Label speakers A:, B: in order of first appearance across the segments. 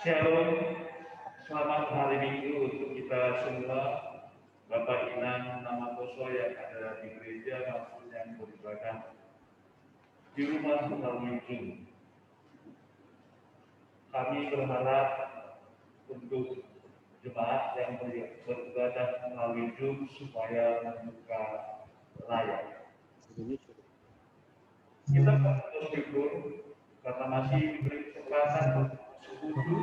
A: Shalom, selamat hari Minggu untuk kita semua, Bapak Inan Namakoso yang ada di gereja maupun yang beribadah di rumah melalui Zoom. Kami berharap untuk jemaat yang beribadah melalui Zoom supaya membuka layar. Kita bersyukur karena masih diberi kesempatan untuk sekutu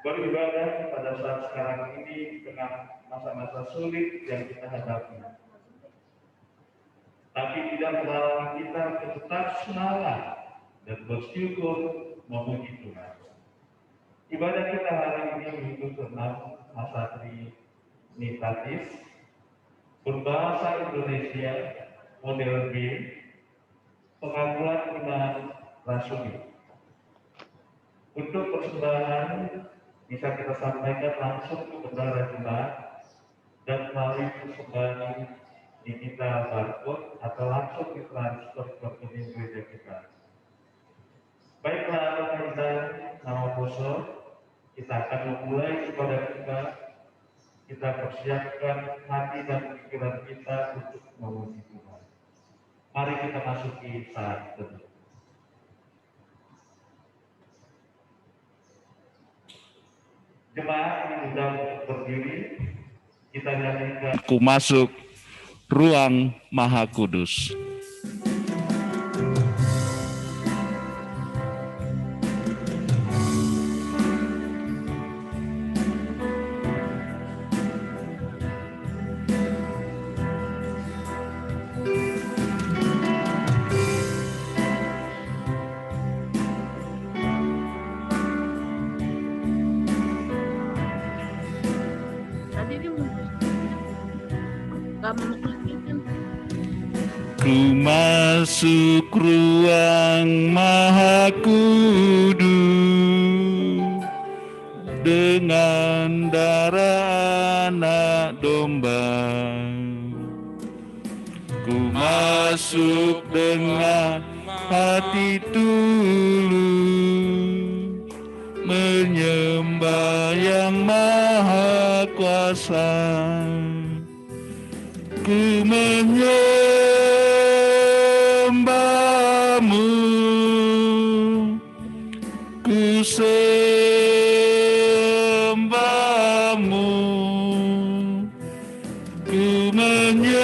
A: beribadah pada saat sekarang ini di tengah masa-masa sulit yang kita hadapi. Tapi tidak melarang kita untuk tetap semangat dan bersyukur memuji Tuhan. Ibadah kita hari ini minggu ke-6 masa Trinitatis berbahasa Indonesia model B, pengakuan iman rasuli. Untuk persembahan bisa kita sampaikan langsung ke bendahara jemaat dan melalui persembahan digital barcode atau langsung ditransfer ke rekening gereja kita. Baiklah, teman-teman Namakoso, kita akan memulai ibadah kita. Kita persiapkan hati dan pikiran kita untuk memuji Tuhan. Mari kita masuki saat teduh. Jemaat diundang untuk berdiri, kita nyanyikan Ku Masuk Ruang Maha Kudus. Ku masuk ruang Maha Kudus dengan darah anak domba. Ku masuk dengan hati tulus menyembah yang Maha Kuasa. Ku menyembahmu, ku sembahmu, ku menyembahmu,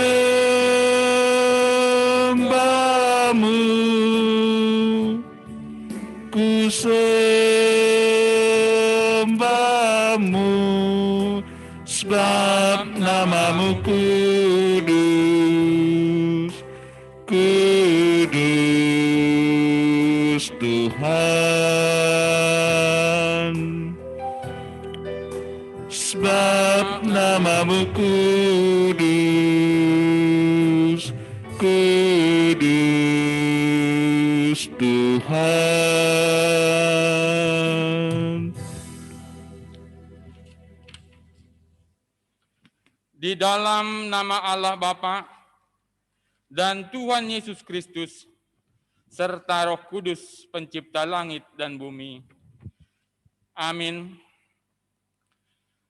A: ku sembahmu, sebab namamu kudus, kudus Tuhan, sebab namamu kudus, kudus Tuhan.
B: Di dalam nama Allah Bapa dan Tuhan Yesus Kristus, serta Roh Kudus pencipta langit dan bumi. Amin.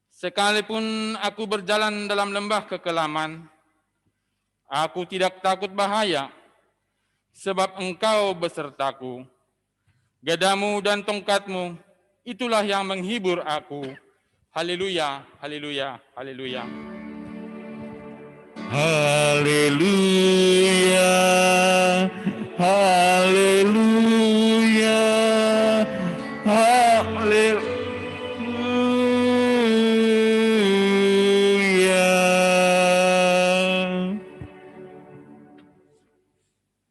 B: Sekalipun aku berjalan dalam lembah kekelaman, aku tidak takut bahaya, sebab Engkau besertaku. Gadamu dan tongkatmu, itulah yang menghibur aku. Haleluya, haleluya, haleluya.
A: Haleluya, haleluya,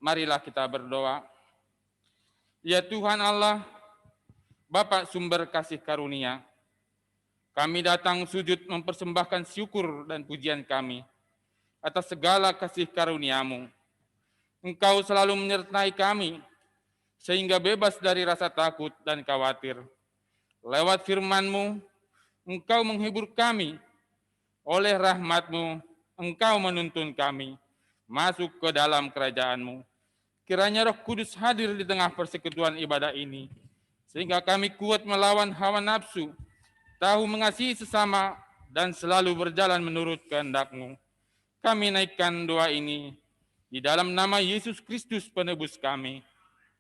B: Marilah kita berdoa. Ya Tuhan Allah, Bapa sumber kasih karunia, kami datang sujud mempersembahkan syukur dan pujian kami atas segala kasih karunia-Mu. Engkau selalu menyertai kami, sehingga bebas dari rasa takut dan khawatir. Lewat firman-Mu, Engkau menghibur kami. Oleh rahmat-Mu, Engkau menuntun kami masuk ke dalam kerajaan-Mu. Kiranya Roh Kudus hadir di tengah persekutuan ibadah ini, sehingga kami kuat melawan hawa nafsu, tahu mengasihi sesama, dan selalu berjalan menurut kehendak-Mu. Kami naikkan doa ini di dalam nama Yesus Kristus penebus kami.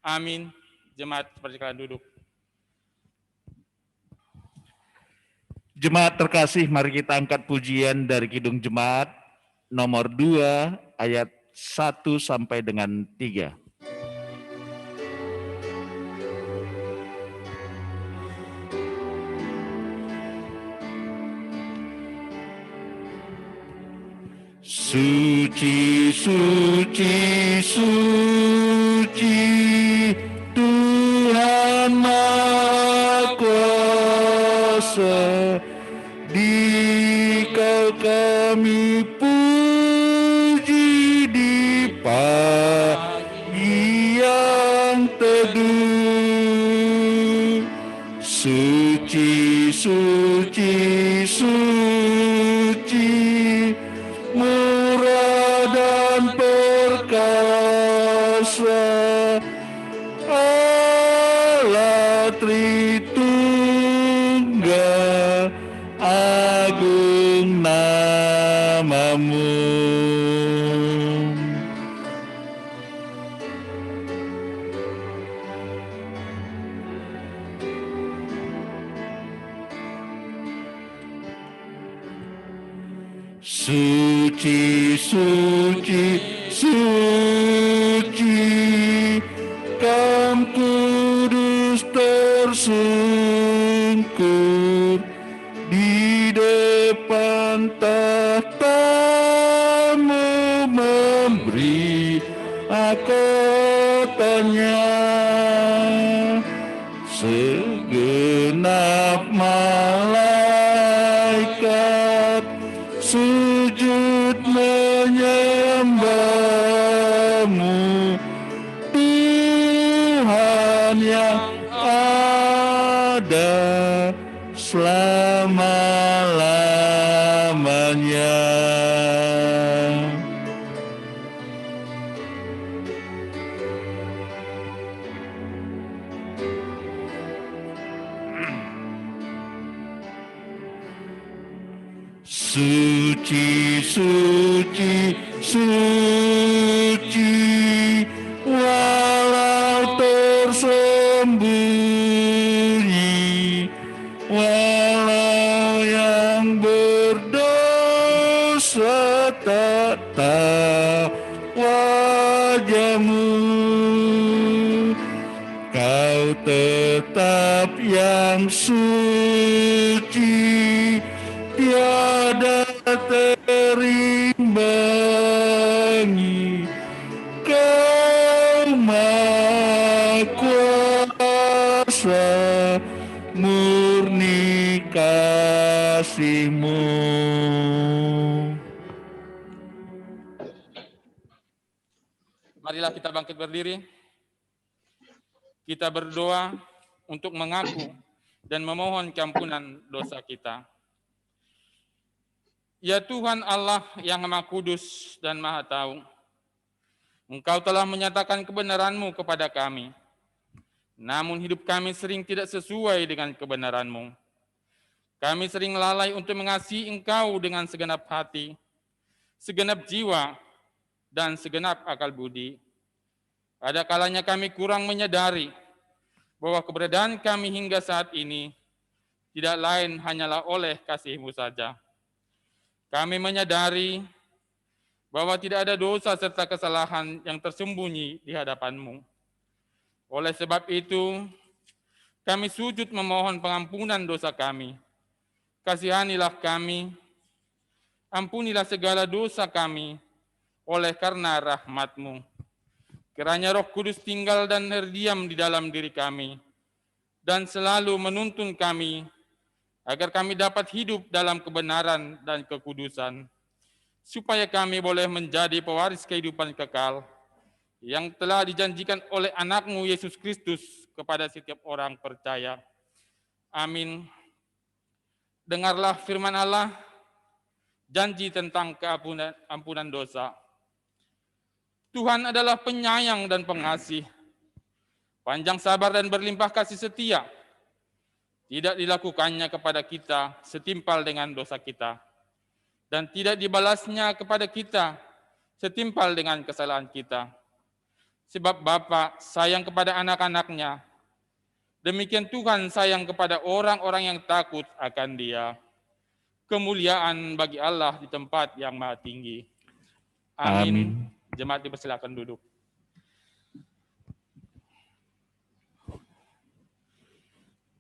B: Amin. Jemaat persilakan duduk.
C: Jemaat terkasih, mari kita angkat pujian dari Kidung Jemaat nomor 2 ayat 1 sampai dengan 3. Suci, suci, suci, Tuhan Maha Kuasa, Dikau kami puji di pagi yang teduh. Suci, suci, suci, murah dan perkasa, Allah Tritunggal, agung nama-Mu. Suci, suci, suci, Kam Kudus tersungkur di depan tahta-Mu, memberi mahkotanya. Segenap malaikat sujud menyembah-Mu, Tuhan yang ada selama-lamanya. Suci, suci, suci, walau tersembunyi, walau yang berdosa tak tahu wajah-Mu, Kau tetap yang suci, tiada terimbangi. Kau Maha Kuasa, murni kasih-Mu.
B: Marilah kita bangkit berdiri. Kita berdoa untuk mengaku dan memohon keampunan dosa kita. Ya Tuhan Allah yang Maha Kudus dan Maha Tahu, Engkau telah menyatakan kebenaran-Mu kepada kami. Namun hidup kami sering tidak sesuai dengan kebenaran-Mu. Kami sering lalai untuk mengasihi Engkau dengan segenap hati, segenap jiwa, dan segenap akal budi. Ada kalanya kami kurang menyadari bahwa keberadaan kami hingga saat ini tidak lain hanyalah oleh kasih-Mu saja. Kami menyadari bahwa tidak ada dosa serta kesalahan yang tersembunyi di hadapan-Mu. Oleh sebab itu, kami sujud memohon pengampunan dosa kami. Kasihanilah kami, ampunilah segala dosa kami oleh karena rahmat-Mu. Kiranya Roh Kudus tinggal dan berdiam di dalam diri kami, dan selalu menuntun kami, agar kami dapat hidup dalam kebenaran dan kekudusan, supaya kami boleh menjadi pewaris kehidupan kekal, yang telah dijanjikan oleh anak-Mu Yesus Kristus kepada setiap orang percaya. Amin. Dengarlah firman Allah, janji tentang ampunan dosa. Tuhan adalah penyayang dan pengasih, panjang sabar dan berlimpah kasih setia. Tidak dilakukannya kepada kita setimpal dengan dosa kita, dan tidak dibalasnya kepada kita setimpal dengan kesalahan kita. Sebab Bapa sayang kepada anak-anaknya, demikian Tuhan sayang kepada orang-orang yang takut akan Dia. Kemuliaan bagi Allah di tempat yang maha tinggi. Amin. Jemaat dipersilakan duduk.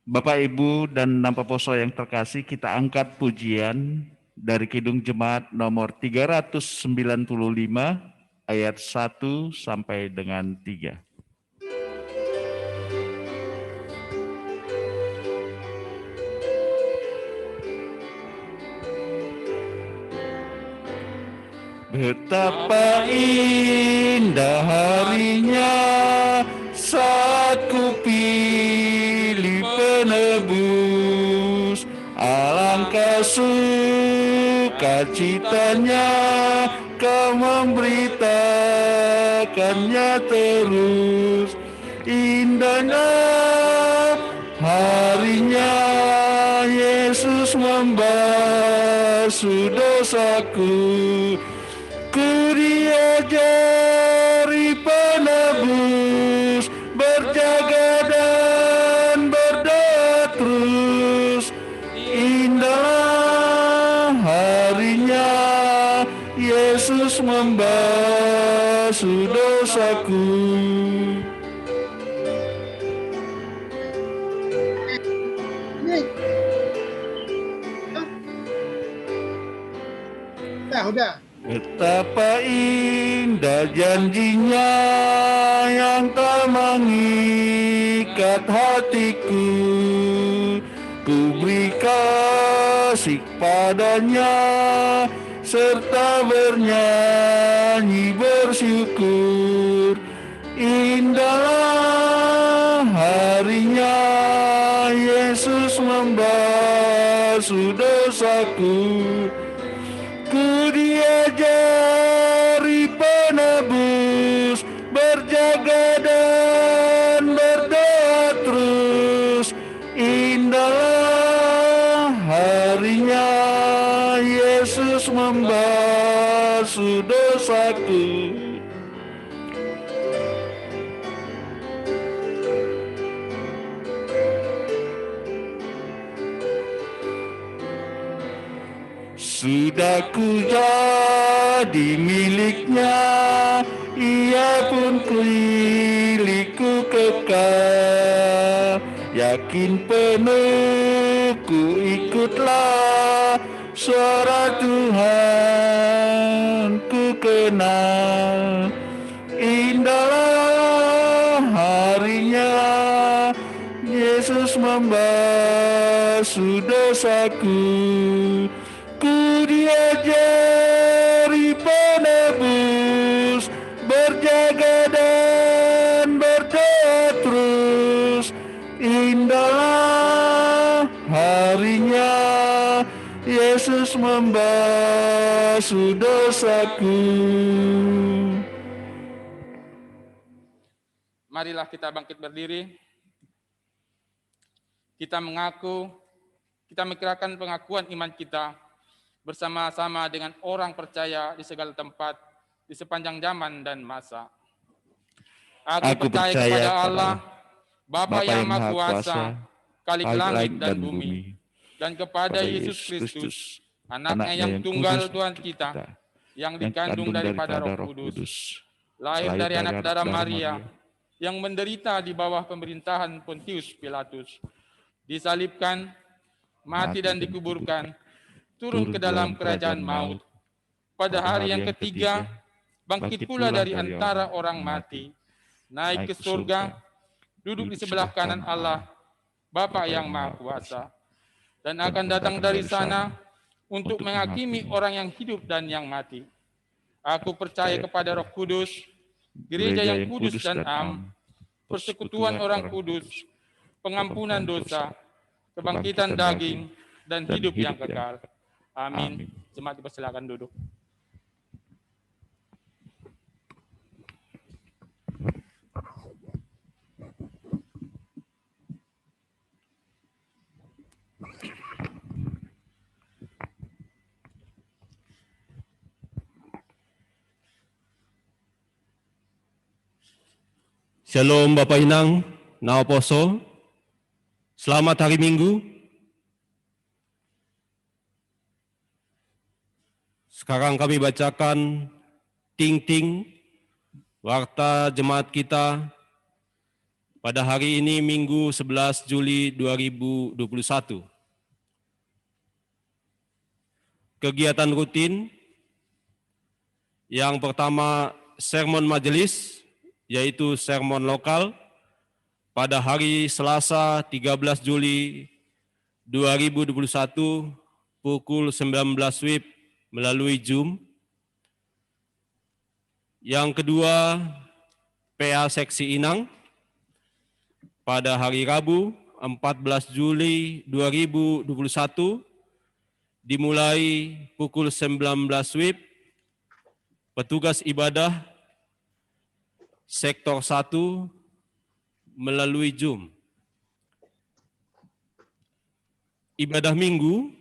C: Bapak, Ibu, dan Nampak Poso yang terkasih, kita angkat pujian dari Kidung Jemaat nomor 395 ayat 1 sampai dengan 3. Betapa indah harinya saat ku pilih penebus, alangkah sukacitanya kau memberitakannya terus. Indahnya harinya Yesus membasuh dosaku. Ku diajari penebus, berjaga dan berdoa terus. Indah harinya Yesus membasuh dosaku.
D: Udah.
C: Betapa indah janjinya yang tak mengikat hatiku. Ku beri kasih padanya serta bernyanyi bersyukur. Indah harinya Yesus membasuh dosaku. Ku diajari penebus, berjaga dan berdoa terus. Indah harinya Yesus membasuh dosaku. Sudah ku jadi miliknya, ia pun milikku kekal. Yakin penuh ku ikutlah suara Tuhan ku kenal. Indahlah harinya Yesus membasuh dosaku. Ku diajari penebus, berjaga dan berdoa terus. Indah harinya Yesus membasuh dosaku.
B: Marilah kita bangkit berdiri. Kita mengikrarkan pengakuan iman kita bersama-sama dengan orang percaya di segala tempat, di sepanjang zaman dan masa. Aku percaya kepada Allah, Bapa yang Maha Kuasa, Khalik langit dan bumi, dan kepada Yesus Kristus, Anaknya yang tunggal Tuhan kita, yang dikandung daripada Roh Kudus, lahir dari anak darah Maria, yang menderita di bawah pemerintahan Pontius Pilatus, disalibkan, mati dan dikuburkan, turun ke dalam kerajaan maut. Pada hari yang ketiga, bangkit pula dari antara orang mati, naik ke surga, duduk di sebelah kanan Allah, Bapa yang Maha Kuasa, dan akan datang dari sana untuk menghakimi orang yang hidup dan yang mati. Aku percaya kepada Roh Kudus, gereja yang kudus dan am, persekutuan orang kudus, pengampunan dosa, kebangkitan daging, dan hidup yang kekal. Amin. Jemaat dipersilakan duduk.
D: Shalom Bapak Inang, Naoposo, selamat hari Minggu. Sekarang kami bacakan ting-ting warta jemaat kita pada hari ini Minggu 11 Juli 2021. Kegiatan rutin yang pertama sermon majelis, yaitu sermon lokal pada hari Selasa 13 Juli 2021 pukul 19 WIB melalui Zoom. Yang kedua, PA Seksi Inang pada hari Rabu 14 Juli 2021 dimulai pukul 19 WIB, petugas ibadah Sektor 1 melalui Zoom. Ibadah minggu,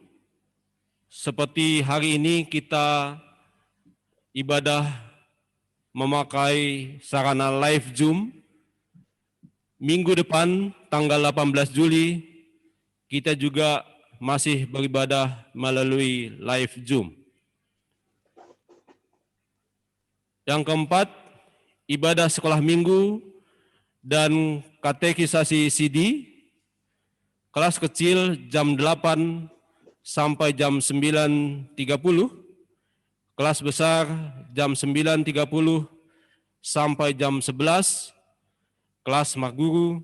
D: seperti hari ini kita ibadah memakai sarana live Zoom. Minggu depan, tanggal 18 Juli, kita juga masih beribadah melalui live Zoom. Yang keempat, ibadah sekolah minggu dan katekisasi CD, kelas kecil jam 8 sampai jam 9.30, kelas besar jam 9.30 sampai jam 11, kelas mak guru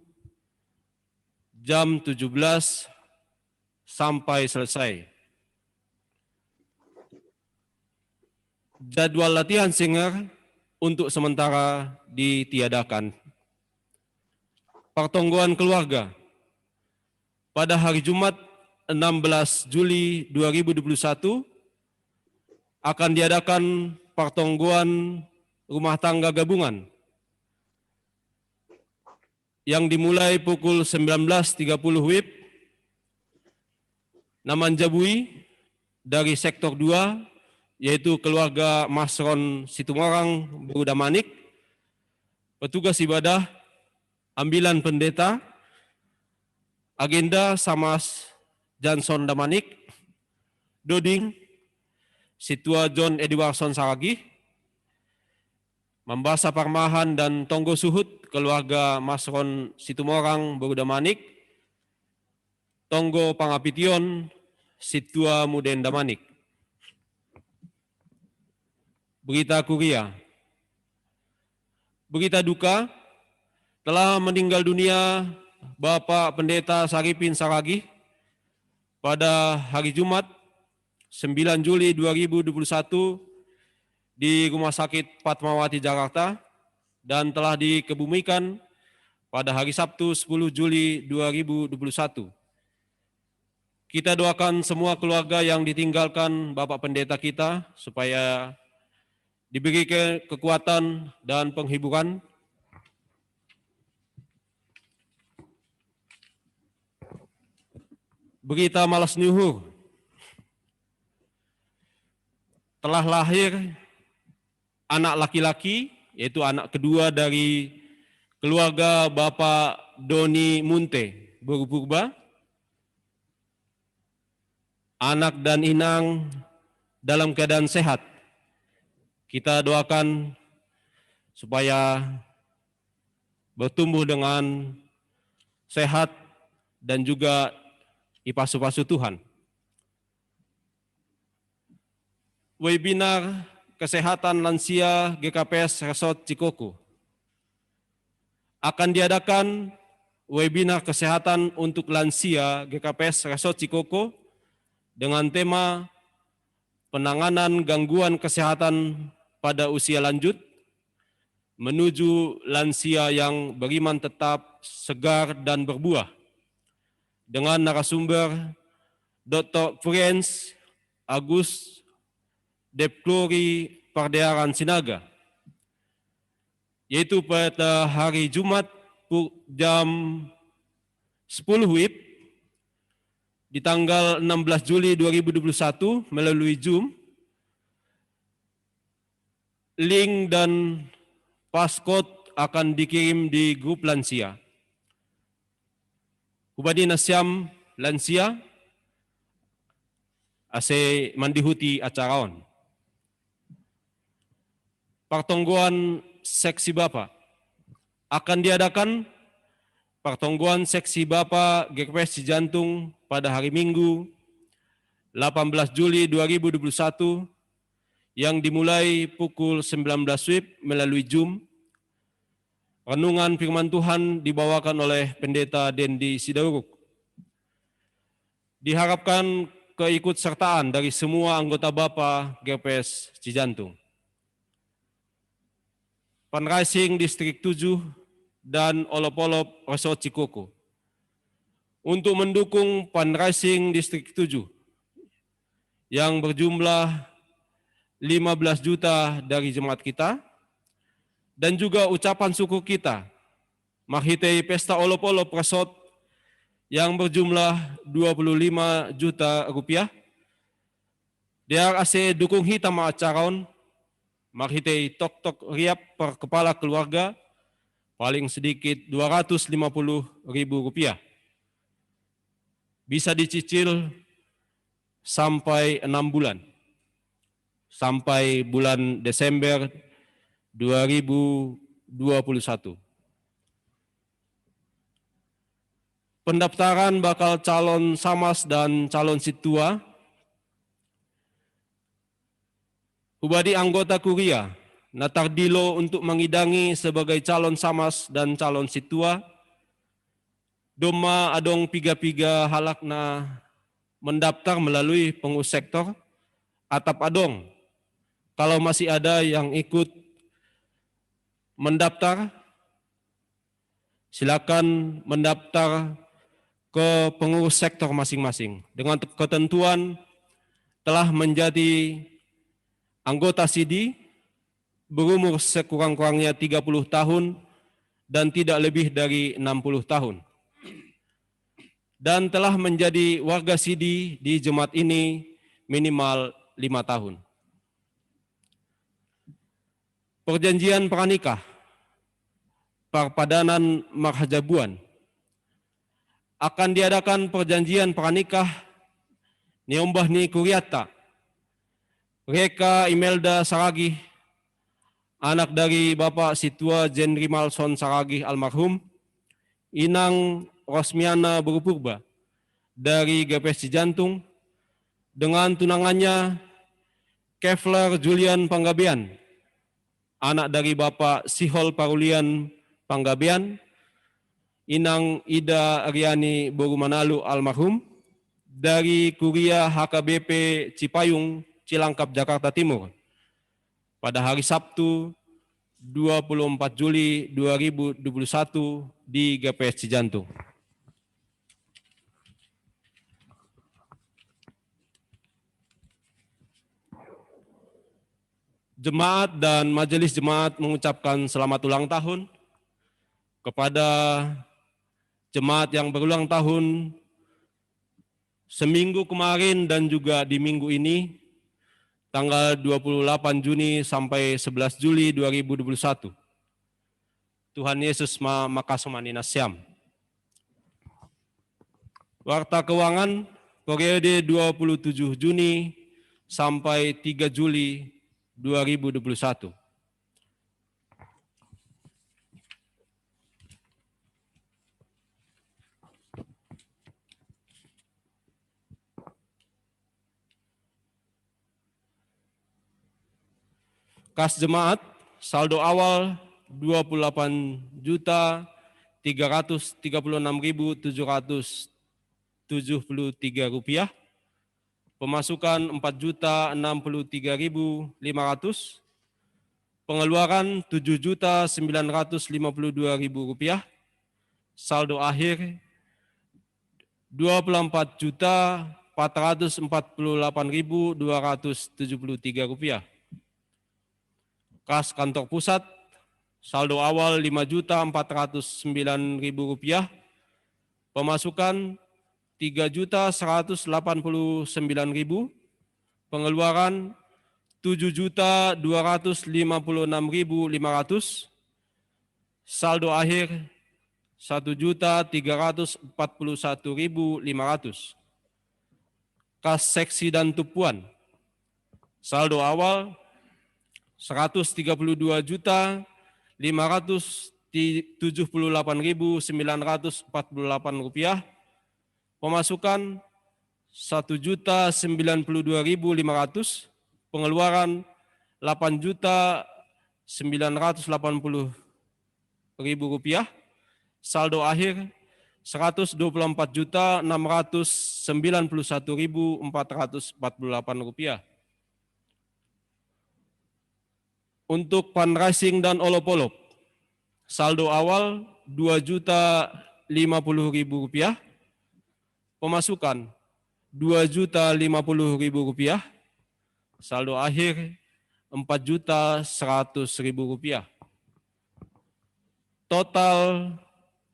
D: jam 17 sampai selesai. Jadwal latihan singer untuk sementara ditiadakan. Pertongguan keluarga pada hari Jumat 16 Juli 2021 akan diadakan pertongguan rumah tangga gabungan yang dimulai pukul 19.30 WIB. Naman Jabui dari Sektor 2, yaitu keluarga Masron Situmorang Buruda Manik, petugas ibadah, ambilan pendeta, agenda Samas Johnson Damanik, Doding, Situa John Edwardson Saragi, Membasa Parmahan dan Tonggo Suhut, keluarga Masron Situmorang Buruda Manik, Tonggo Pangapition, Situa Muden Damanik. Berita kuria. Berita duka, telah meninggal dunia Bapak Pendeta Saripin Saragi pada hari Jumat 9 Juli 2021 di Rumah Sakit Fatmawati Jakarta dan telah dikebumikan pada hari Sabtu 10 Juli 2021. Kita doakan semua keluarga yang ditinggalkan Bapak Pendeta kita supaya diberi kekuatan dan penghiburan. Berita malas nyuhur. Telah lahir anak laki-laki, yaitu anak kedua dari keluarga Bapak Doni Munte Burupurba. Anak dan inang dalam keadaan sehat. Kita doakan supaya bertumbuh dengan sehat dan juga dipasu-pasu Tuhan. Webinar Kesehatan Lansia GKPS Resort Cikoku. akan diadakan webinar kesehatan untuk lansia GKPS Resort Cikoko dengan tema penanganan gangguan kesehatan pada usia lanjut menuju lansia yang beriman tetap, segar, dan berbuah, dengan narasumber Dr. Friends Agus Depklori Pardearan Sinaga, yaitu pada hari Jumat jam 10 WIB di tanggal 16 Juli 2021 melalui Zoom. Link dan passcode akan dikirim di grup lansia. Hubadi Nasyam lansia ase mandihuti acaraon. Pertongguan seksi Bapak akan diadakan pertongguan seksi Bapak GKPS Cijantung pada hari Minggu 18 Juli 2021 yang dimulai pukul 19 WIB melalui Zoom. Renungan firman Tuhan dibawakan oleh Pendeta Dendi Sidaruk. Diharapkan keikutsertaan dari semua anggota Bapa GKPS Cijantung. Fundraising Distrik 7 dan Olop-Olop Resort Cikoko. Untuk mendukung fundraising Distrik 7 yang berjumlah 15 juta dari jemaat kita, dan juga ucapan syukur kita menghitei pesta Olop-Olop Resort yang berjumlah 25 juta rupiah. Dia ase dukung hitam acaron menghitei tok-tok riap per kepala keluarga paling sedikit 250.000 rupiah. Bisa dicicil sampai 6 bulan. Sampai bulan Desember 2021. Pendaftaran bakal calon Samas dan calon Situa. Hubadi anggota Kuria, natardilo untuk mengidangi sebagai calon Samas dan calon Situa. Doma adong piga-piga halakna mendaftar melalui pengurus sektor, atap adong. Kalau masih ada yang ikut mendaftar, silakan mendaftar ke pengurus sektor masing-masing. Dengan ketentuan telah menjadi anggota SIDI, berumur sekurang-kurangnya 30 tahun dan tidak lebih dari 60 tahun. Dan telah menjadi warga SIDI di jemaat ini minimal 5 tahun. Perjanjian pranikah, perpadanan marhajabuan, akan diadakan perjanjian pranikah niombah ni Kuriata, Reka Imelda Saragih, anak dari Bapak Situa Jenri Malson Saragih almarhum, Inang Rosmiana Berupurba dari GKPS Cijantung, dengan tunangannya Kevler Julian Panggabean, anak dari Bapak Sihol Parulian Panggabean, Inang Ida Ariani Borumanalu almarhum, dari Kuria HKBP Cipayung, Cilangkap, Jakarta Timur, pada hari Sabtu 24 Juli 2021 di GKPS Cijantung. Jemaat dan majelis jemaat mengucapkan selamat ulang tahun kepada jemaat yang berulang tahun seminggu kemarin dan juga di minggu ini, tanggal 28 Juni sampai 11 Juli 2021. Tuhan Yesus makasomani nasyam. Warta keuangan periode 27 Juni sampai 3 Juli 2021. Kas jemaat, saldo awal 28.750.000 Rp336.773. Pemasukan Rp4.063.500. Pengeluaran Rp7.952.000. Saldo akhir Rp24.448.273. Kas kantor pusat, saldo awal Rp5.409.000. Pemasukan Rp3.189.000. Pengeluaran Rp7.256.500. Saldo akhir Rp1.341.500. Kas seksi dan tumpuan, saldo awal Rp132.578.948. Pemasukan Rp1.092.500. Pengeluaran Rp8.980.000. Saldo akhir Rp124.691.448. Untuk fundraising dan olop-olop, saldo awal Rp2.050.000. Pemasukan Rp2.050.000. Saldo akhir Rp4.100.000. Total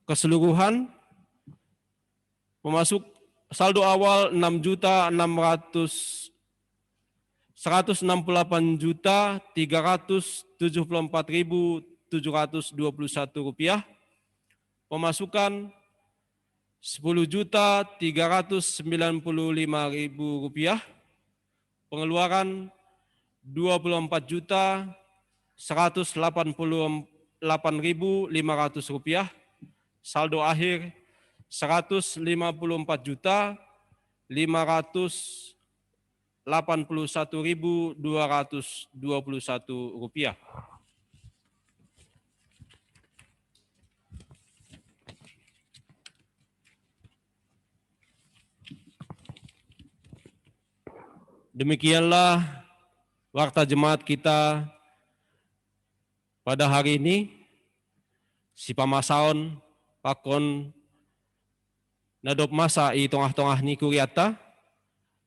D: keseluruhan saldo awal Rp168.374.721. Pemasukan Rp10.395.000. Pengeluaran Rp24.188.500. Saldo akhir Rp154.581.221. Demikianlah warta jemaat kita pada hari ini. Si pamasaon pakon nadop masa i tongah-tongah ni kuriata,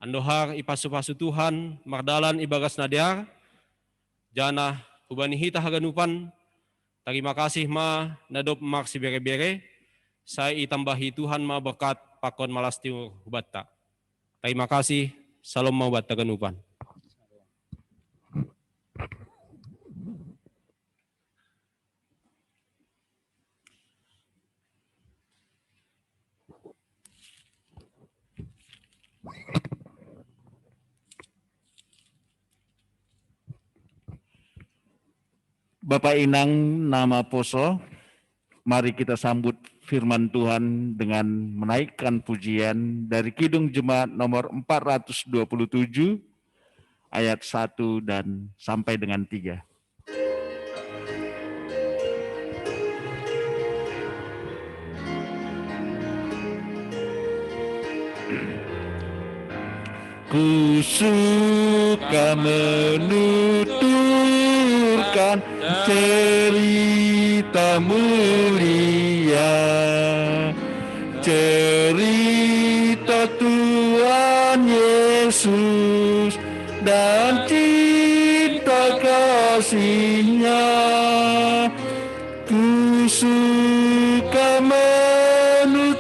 D: andohar ipasu-pasu Tuhan, mardalan ibagas nadiar, jana kubani hita haganupan, terima kasih ma nadop maksi bere-bere, saya itambahi Tuhan ma berkat pakon malas timur hubatta. Terima kasih, salam ma hubatta ganupan.
C: Bapak Inang nama Poso, mari kita sambut firman Tuhan dengan menaikkan pujian dari Kidung Jemaat nomor 427 ayat 1 dan sampai dengan 3. Ku suka menuturkan cerita mulia, cerita Tuhan Yesus dan cinta kasih-Nya. Ku suka menuturkan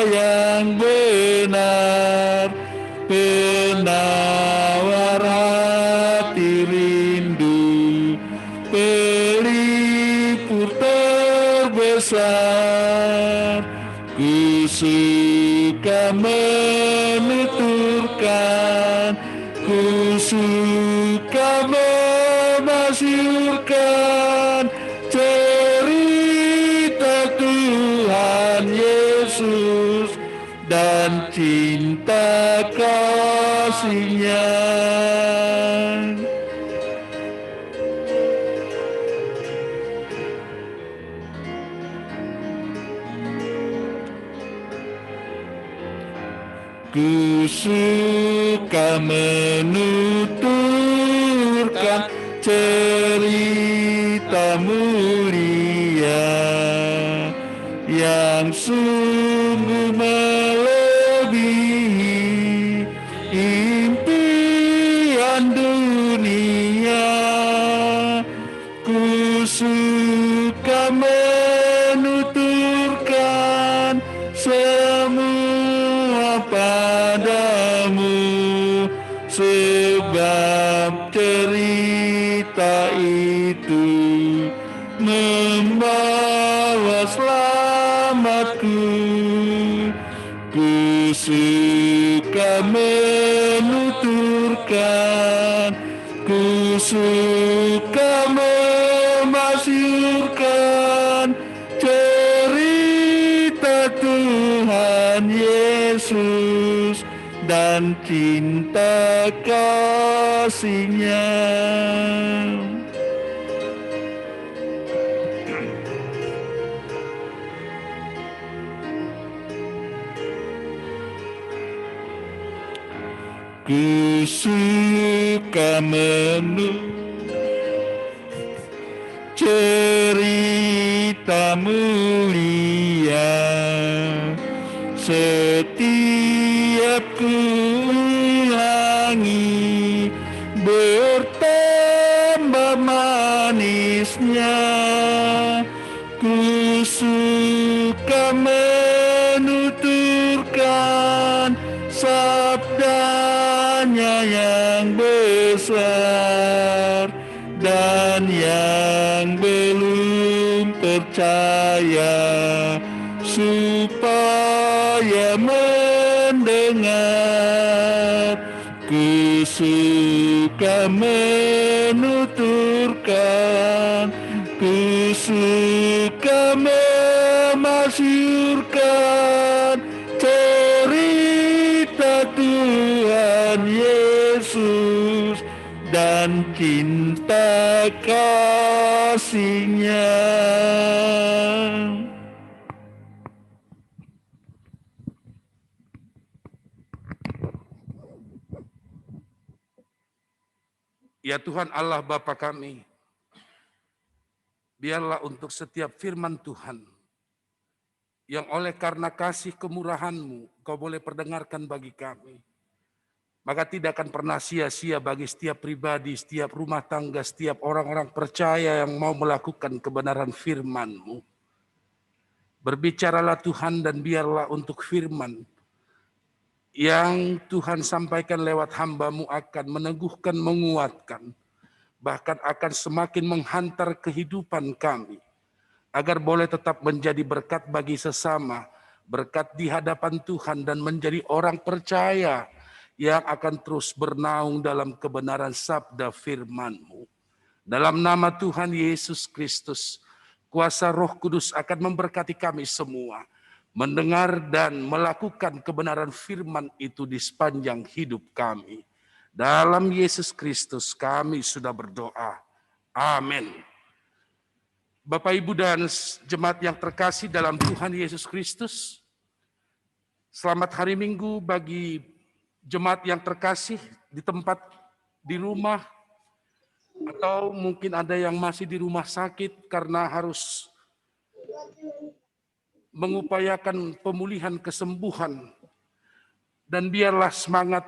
C: yang benar, penawar hati rindu, pelipur terbesar. Ku suka menuturkan, ku suka memasyurkan cerita Tuhan Yesus dan cinta kasih-Nya. Ku suka menuturkan cerita mulia yang sungguh melebihi impian dunia. Ku suka menuturkan semua padamu, sebab cerita itu membawa selamatku. Ku suka menuturkan, ku suka memasyurkan cerita Tuhan Yesus dan cinta kasih-Nya. Ku suka cerita mulia setiap ku ulangi, bertambah manisnya. Ku suka menuturkan sabdanya yang besar, dan yang belum percaya supaya mendengar. Ku suka menuturkan, ku suka memasyurkan cerita Tuhan Yesus dan cinta kasih-Nya.
E: Ya Tuhan Allah Bapa kami, biarlah untuk setiap firman Tuhan yang oleh karena kasih kemurahan-Mu Kau boleh perdengarkan bagi kami, maka tidak akan pernah sia-sia bagi setiap pribadi, setiap rumah tangga, setiap orang-orang percaya yang mau melakukan kebenaran firman-Mu. Berbicaralah Tuhan, dan biarlah untuk firman yang Tuhan sampaikan lewat hamba-Mu akan meneguhkan, menguatkan, bahkan akan semakin menghantar kehidupan kami, agar boleh tetap menjadi berkat bagi sesama, berkat di hadapan Tuhan, dan menjadi orang percaya yang akan terus bernaung dalam kebenaran sabda firman-Mu. Dalam nama Tuhan Yesus Kristus, kuasa Roh Kudus akan memberkati kami semua, mendengar dan melakukan kebenaran firman itu di sepanjang hidup kami. Dalam Yesus Kristus kami sudah berdoa. Amin. Bapak, Ibu, dan jemaat yang terkasih dalam Tuhan Yesus Kristus, selamat hari Minggu bagi jemaat yang terkasih di tempat, di rumah, atau mungkin ada yang masih di rumah sakit karena harus mengupayakan pemulihan kesembuhan. Dan biarlah semangat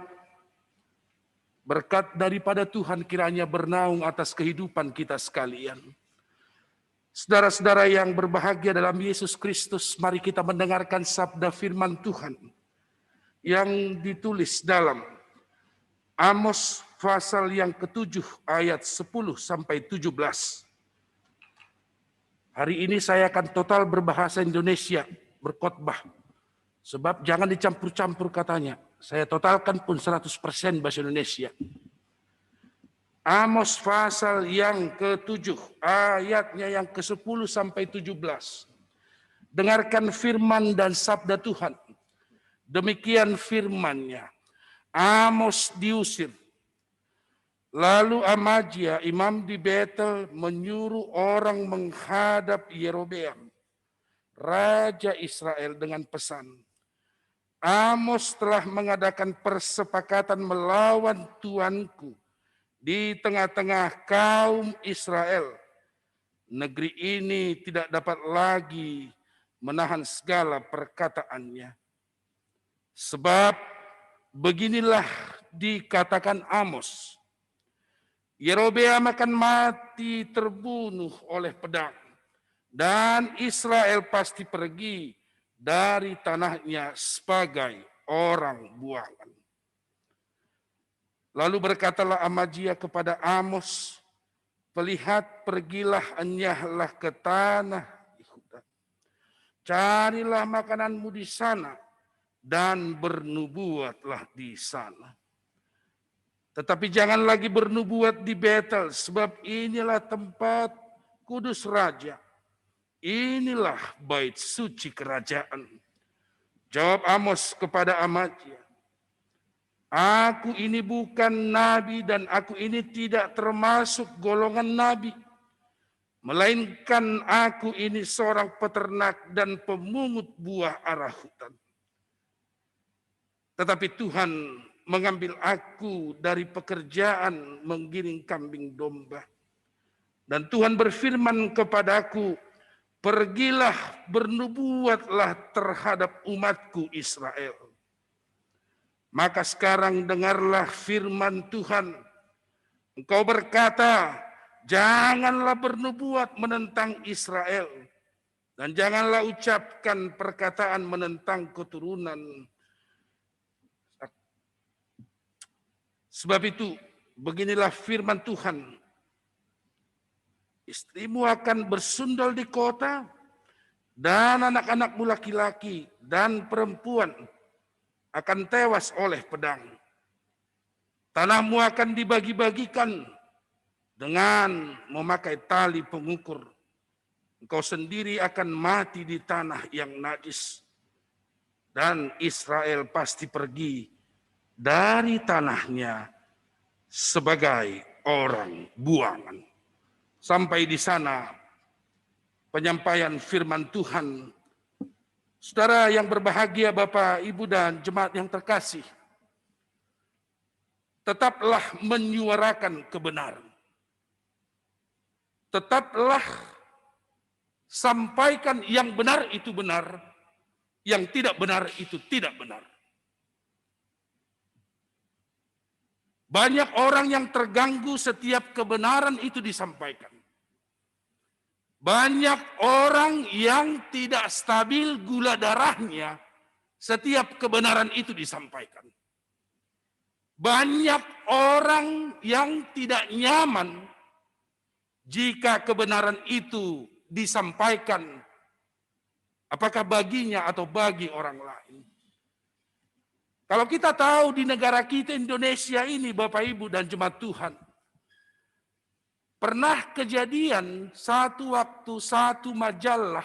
E: berkat daripada Tuhan kiranya bernaung atas kehidupan kita sekalian. Saudara-saudara yang berbahagia dalam Yesus Kristus, mari kita mendengarkan sabda firman Tuhan yang ditulis dalam Amos pasal yang ke-7 ayat 10 sampai 17. Hari ini saya akan total berbahasa Indonesia, berkhotbah. Sebab jangan dicampur-campur katanya. Saya totalkan pun 100% bahasa Indonesia. Amos pasal yang ke-7, ayatnya yang ke-10 sampai 17. Dengarkan firman dan sabda Tuhan. Demikian firman-Nya. Amos diusir. Lalu Amazia, imam di Betel, menyuruh orang menghadap Yerobeam, raja Israel, dengan pesan, Amos telah mengadakan persepakatan melawan tuanku di tengah-tengah kaum Israel. Negeri ini tidak dapat lagi menahan segala perkataannya. Sebab beginilah dikatakan Amos, Yerobeam akan mati terbunuh oleh pedang, dan Israel pasti pergi dari tanahnya sebagai orang buangan. Lalu berkatalah Amazia kepada Amos, "Lihat, pergilah, enyahlah ke tanah Yehuda. Carilah makananmu di sana dan bernubuatlah di sana. Tetapi jangan lagi bernubuat di Betel, sebab inilah tempat kudus raja. Inilah bait suci kerajaan." Jawab Amos kepada Amazia, "Aku ini bukan nabi dan aku ini tidak termasuk golongan nabi. Melainkan aku ini seorang peternak dan pemungut buah arah hutan. Tetapi Tuhan mengambil aku dari pekerjaan menggiring kambing domba. Dan Tuhan berfirman kepadaku, pergilah, bernubuatlah terhadap umatku Israel. Maka sekarang dengarlah firman Tuhan. Engkau berkata, janganlah bernubuat menentang Israel, dan janganlah ucapkan perkataan menentang keturunan. Sebab itu, beginilah firman Tuhan. Istrimu akan bersundal di kota, dan anak-anakmu laki-laki dan perempuan akan tewas oleh pedang. Tanahmu akan dibagi-bagikan dengan memakai tali pengukur. Engkau sendiri akan mati di tanah yang najis. Dan Israel pasti pergi dari tanahnya sebagai orang buangan. Sampai di sana penyampaian firman Tuhan. Saudara yang berbahagia, Bapak, Ibu, dan jemaat yang terkasih, tetaplah menyuarakan kebenaran. Tetaplah sampaikan yang benar itu benar, yang tidak benar itu tidak benar. Banyak orang yang terganggu setiap kebenaran itu disampaikan. Banyak orang yang tidak stabil gula darahnya setiap kebenaran itu disampaikan. Banyak orang yang tidak nyaman jika kebenaran itu disampaikan, apakah baginya atau bagi orang lain. Kalau kita tahu di negara kita Indonesia ini, Bapak, Ibu, dan jemaat Tuhan, pernah kejadian satu waktu satu majalah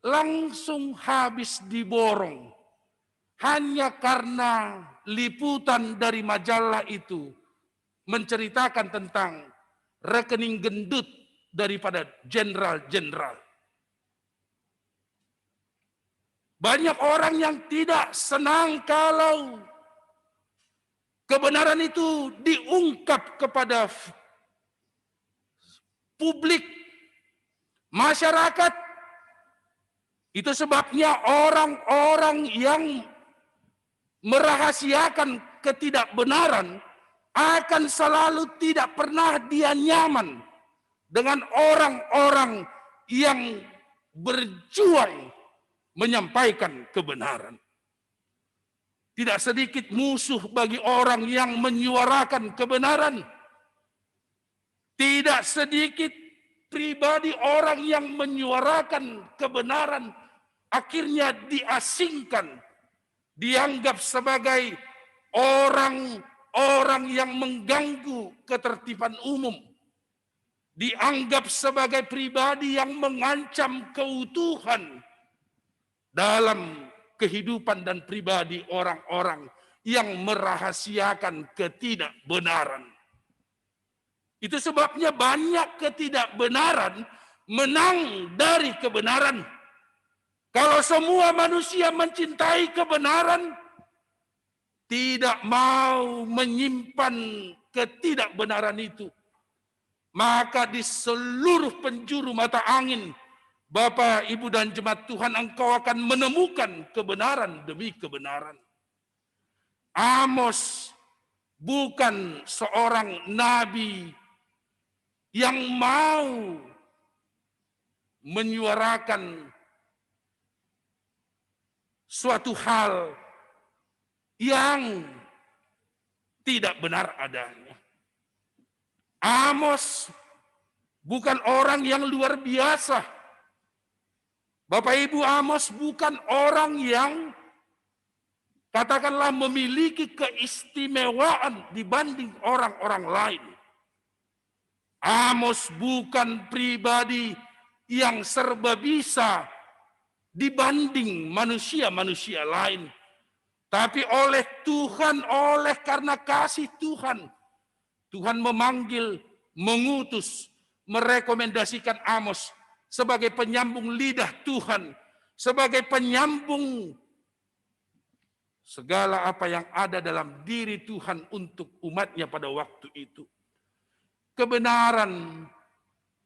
E: langsung habis diborong hanya karena liputan dari majalah itu menceritakan tentang rekening gendut daripada jenderal-jenderal. Banyak orang yang tidak senang kalau kebenaran itu diungkap kepada publik, masyarakat. Itu sebabnya orang-orang yang merahasiakan ketidakbenaran akan selalu tidak pernah dia nyaman dengan orang-orang yang berjuang menyampaikan kebenaran. Tidak sedikit musuh bagi orang yang menyuarakan kebenaran. Tidak sedikit pribadi orang yang menyuarakan kebenaran akhirnya diasingkan, dianggap sebagai orang-orang yang mengganggu ketertiban umum, dianggap sebagai pribadi yang mengancam keutuhan dalam kehidupan dan pribadi orang-orang yang merahasiakan ketidakbenaran. Itu sebabnya banyak ketidakbenaran menang dari kebenaran. Kalau semua manusia mencintai kebenaran, tidak mau menyimpan ketidakbenaran itu, maka di seluruh penjuru mata angin, Bapak, Ibu, dan jemaat Tuhan, engkau akan menemukan kebenaran demi kebenaran. Amos bukan seorang nabi yang mau menyuarakan suatu hal yang tidak benar adanya. Amos bukan orang yang luar biasa. Bapak Ibu, Amos bukan orang yang katakanlah memiliki keistimewaan dibanding orang-orang lain. Amos bukan pribadi yang serba bisa dibanding manusia-manusia lain. Tapi oleh Tuhan, oleh karena kasih Tuhan, Tuhan memanggil, mengutus, merekomendasikan Amos sebagai penyambung lidah Tuhan, sebagai penyambung segala apa yang ada dalam diri Tuhan untuk umatnya pada waktu itu. Kebenaran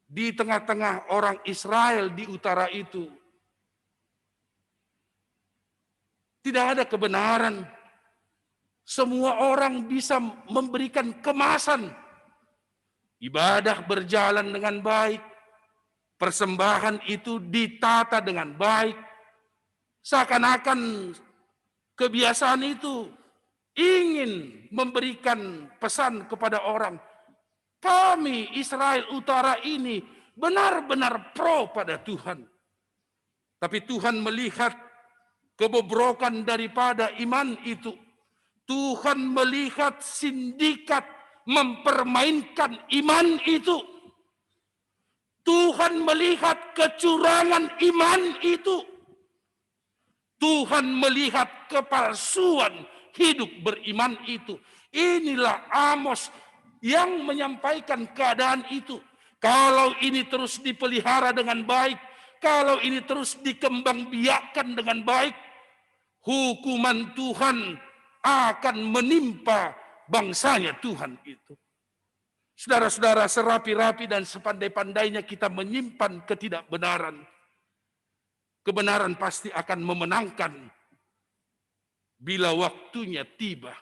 E: di tengah-tengah orang Israel di utara itu, tidak ada kebenaran. Semua orang bisa memberikan kemasan. Ibadah berjalan dengan baik. Persembahan itu ditata dengan baik. Seakan-akan kebiasaan itu ingin memberikan pesan kepada orang. Kami Israel Utara ini benar-benar pro pada Tuhan. Tapi Tuhan melihat kebobrokan daripada iman itu. Tuhan melihat sindikat mempermainkan iman itu. Tuhan melihat kecurangan iman itu. Tuhan melihat kepalsuan hidup beriman itu. Inilah Amos yang menyampaikan keadaan itu. Kalau ini terus dipelihara dengan baik, kalau ini terus dikembangbiakkan dengan baik, hukuman Tuhan akan menimpa bangsanya Tuhan itu. Saudara-saudara, serapi-rapi dan sepandai-pandainya kita menyimpan ketidakbenaran, kebenaran pasti akan memenangkan bila waktunya tiba.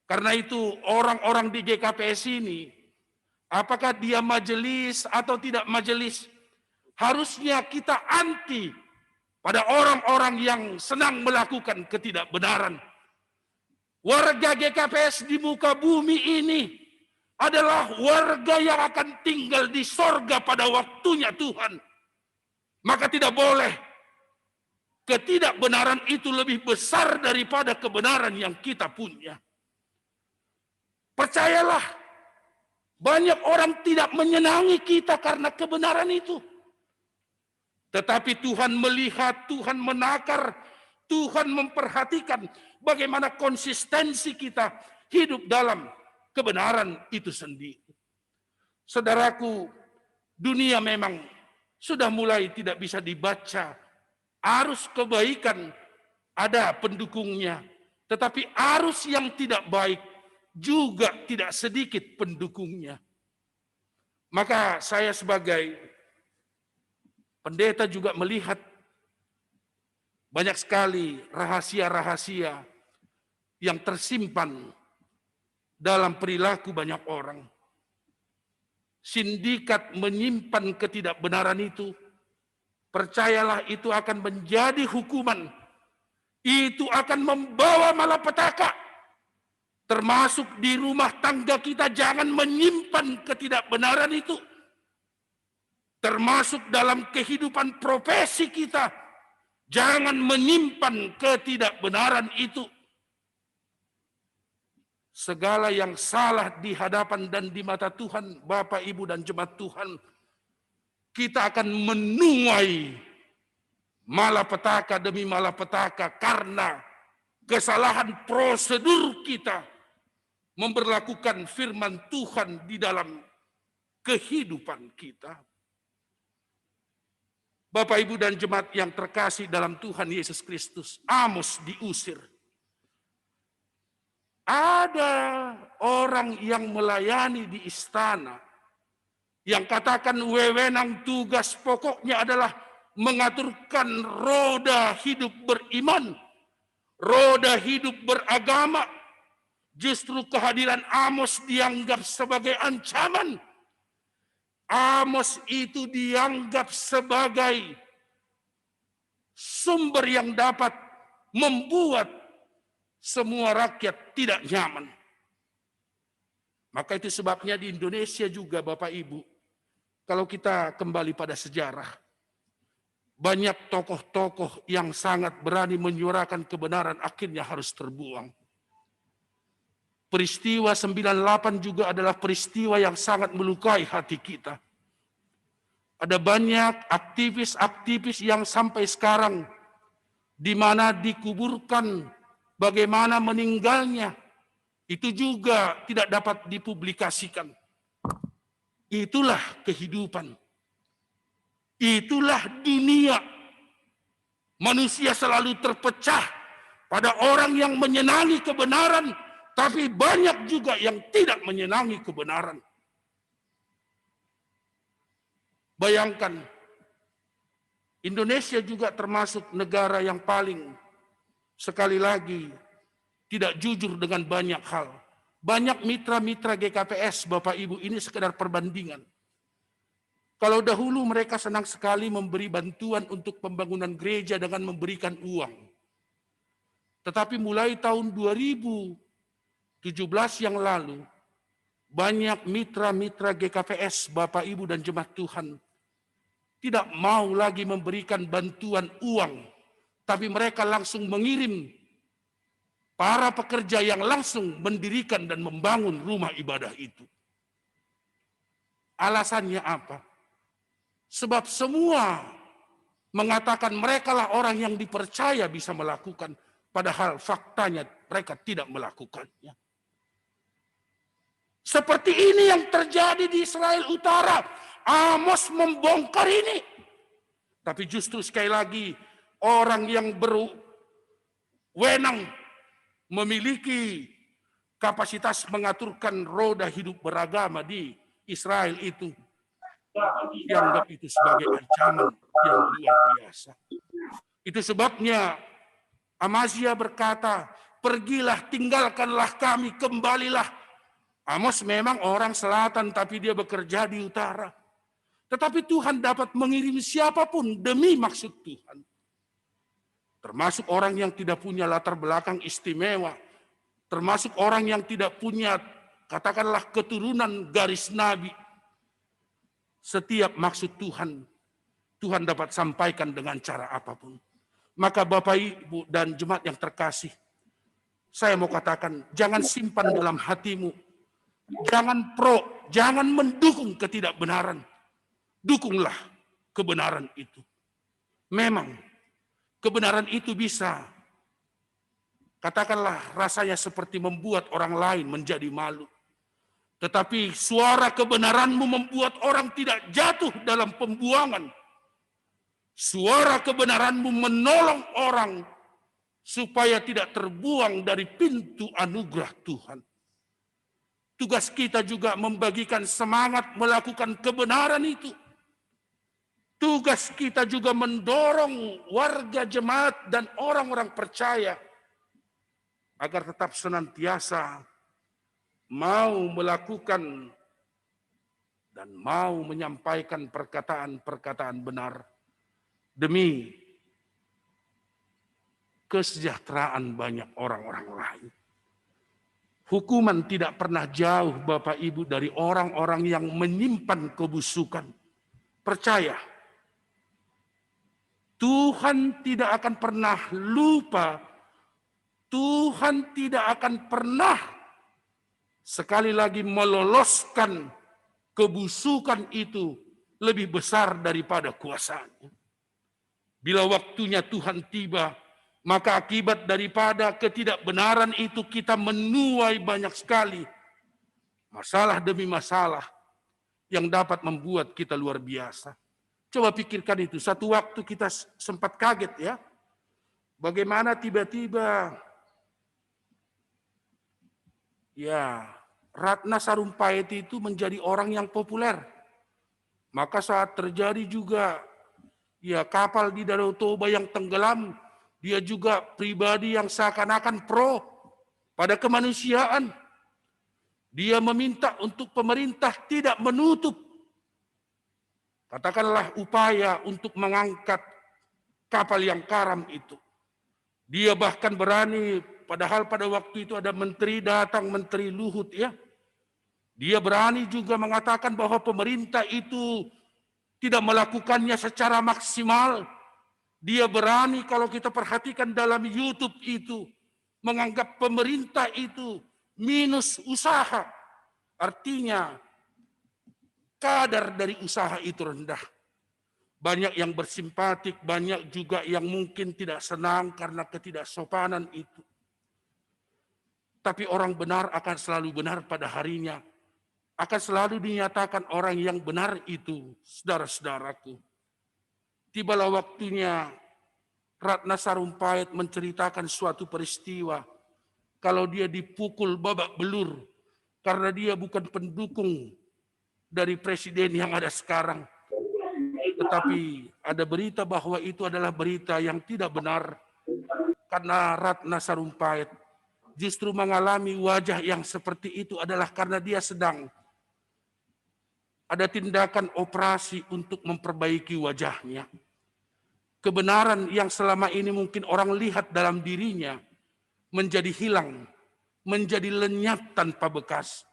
E: Karena itu orang-orang di GKPS ini, apakah dia majelis atau tidak majelis, harusnya kita anti pada orang-orang yang senang melakukan ketidakbenaran. Warga GKPS di muka bumi ini adalah warga yang akan tinggal di sorga pada waktunya Tuhan. Maka tidak boleh ketidakbenaran itu lebih besar daripada kebenaran yang kita punya. Percayalah, banyak orang tidak menyenangi kita karena kebenaran itu. Tetapi Tuhan melihat, Tuhan menakar, Tuhan memperhatikan bagaimana konsistensi kita hidup dalam kebenaran itu sendiri. Saudaraku, dunia memang sudah mulai tidak bisa dibaca. Arus kebaikan ada pendukungnya, tetapi arus yang tidak baik juga tidak sedikit pendukungnya. Maka saya sebagai pendeta juga melihat banyak sekali rahasia-rahasia yang tersimpan dalam perilaku banyak orang. Sindikat menyimpan ketidakbenaran itu, percayalah itu akan menjadi hukuman. Itu akan membawa malapetaka. Termasuk di rumah tangga kita, jangan menyimpan ketidakbenaran itu. Termasuk dalam kehidupan profesi kita, jangan menyimpan ketidakbenaran itu. Segala yang salah di hadapan dan di mata Tuhan, Bapak, Ibu, dan jemaat Tuhan, kita akan menuai malapetaka demi malapetaka karena kesalahan prosedur kita memberlakukan firman Tuhan di dalam kehidupan kita. Bapak, Ibu, dan jemaat yang terkasih dalam Tuhan Yesus Kristus, Amos diusir. Ada orang yang melayani di istana, yang katakan wewenang tugas pokoknya adalah mengaturkan roda hidup beriman, roda hidup beragama. Justru kehadiran Amos dianggap sebagai ancaman. Amos itu dianggap sebagai sumber yang dapat membuat semua rakyat tidak nyaman. Maka itu sebabnya di Indonesia juga, Bapak Ibu, kalau kita kembali pada sejarah, banyak tokoh-tokoh yang sangat berani menyuarakan kebenaran akhirnya harus terbuang. Peristiwa 98 juga adalah peristiwa yang sangat melukai hati kita. Ada banyak aktivis-aktivis yang sampai sekarang di mana dikuburkan, bagaimana meninggalnya, itu juga tidak dapat dipublikasikan. Itulah kehidupan. Itulah dunia. Manusia selalu terpecah pada orang yang menyenangi kebenaran, tapi banyak juga yang tidak menyenangi kebenaran. Bayangkan, Indonesia juga termasuk negara yang paling, sekali lagi, tidak jujur dengan banyak hal. Banyak mitra-mitra GKPS, Bapak Ibu, ini sekedar perbandingan. Kalau dahulu mereka senang sekali memberi bantuan untuk pembangunan gereja dengan memberikan uang. Tetapi mulai tahun 2017 yang lalu, banyak mitra-mitra GKPS, Bapak, Ibu, dan jemaat Tuhan, tidak mau lagi memberikan bantuan uang, tapi mereka langsung mengirim para pekerja yang langsung mendirikan dan membangun rumah ibadah itu. Alasannya apa? Sebab semua mengatakan merekalah orang yang dipercaya bisa melakukan, padahal faktanya mereka tidak melakukannya. Seperti ini yang terjadi di Israel Utara. Amos membongkar ini. Tapi justru sekali lagi, orang yang berwenang memiliki kapasitas mengaturkan roda hidup beragama di Israel itu dianggap itu sebagai ancaman yang luar biasa. Itu sebabnya Amazia berkata, pergilah, tinggalkanlah kami, kembalilah. Amos memang orang selatan, tapi dia bekerja di utara. Tetapi Tuhan dapat mengirim siapapun demi maksud Tuhan. Termasuk orang yang tidak punya latar belakang istimewa. Termasuk orang yang tidak punya, katakanlah, keturunan garis nabi. Setiap maksud Tuhan, Tuhan dapat sampaikan dengan cara apapun. Maka Bapak, Ibu, dan jemaat yang terkasih, saya mau katakan, jangan simpan dalam hatimu. Jangan jangan mendukung ketidakbenaran. Dukunglah kebenaran itu. Memang kebenaran itu bisa, katakanlah, rasanya seperti membuat orang lain menjadi malu. Tetapi suara kebenaranmu membuat orang tidak jatuh dalam pembuangan. Suara kebenaranmu menolong orang supaya tidak terbuang dari pintu anugerah Tuhan. Tugas kita juga membagikan semangat melakukan kebenaran itu. Tugas kita juga mendorong warga jemaat dan orang-orang percaya agar tetap senantiasa mau melakukan dan mau menyampaikan perkataan-perkataan benar demi kesejahteraan banyak orang-orang lain. Hukuman tidak pernah jauh, Bapak Ibu, dari orang-orang yang menyimpan kebusukan. Percaya, Tuhan tidak akan pernah lupa. Tuhan tidak akan pernah sekali lagi meloloskan kebusukan itu lebih besar daripada kuasanya. Bila waktunya Tuhan tiba, maka akibat daripada ketidakbenaran itu kita menuai banyak sekali masalah demi masalah yang dapat membuat kita luar biasa. Coba pikirkan itu. Satu waktu kita sempat kaget ya. Bagaimana tiba-tiba ya Ratna Sarumpait itu menjadi orang yang populer. Maka saat terjadi juga ya kapal di Danau Toba yang tenggelam, dia juga pribadi yang seakan-akan pro pada kemanusiaan. Dia meminta untuk pemerintah tidak menutup, katakanlah, upaya untuk mengangkat kapal yang karam itu. Dia bahkan berani, padahal pada waktu itu ada menteri datang, Menteri Luhut ya. Dia berani juga mengatakan bahwa pemerintah itu tidak melakukannya secara maksimal. Dia berani, kalau kita perhatikan dalam YouTube itu, menganggap pemerintah itu minus usaha. Artinya kadar dari usaha itu rendah. Banyak yang bersimpatik, banyak juga yang mungkin tidak senang karena ketidaksopanan itu. Tapi orang benar akan selalu benar pada harinya. Akan selalu dinyatakan orang yang benar itu, saudara-saudaraku. Tibalah waktunya Ratna Sarumpait menceritakan suatu peristiwa. Kalau dia dipukul babak belur, karena dia bukan pendukung dari presiden yang ada sekarang. Tetapi ada berita bahwa itu adalah berita yang tidak benar. Karena Ratna Sarumpait justru mengalami wajah yang seperti itu adalah karena dia sedang ada tindakan operasi untuk memperbaiki wajahnya. Kebenaran yang selama ini mungkin orang lihat dalam dirinya menjadi hilang, menjadi lenyap tanpa bekas.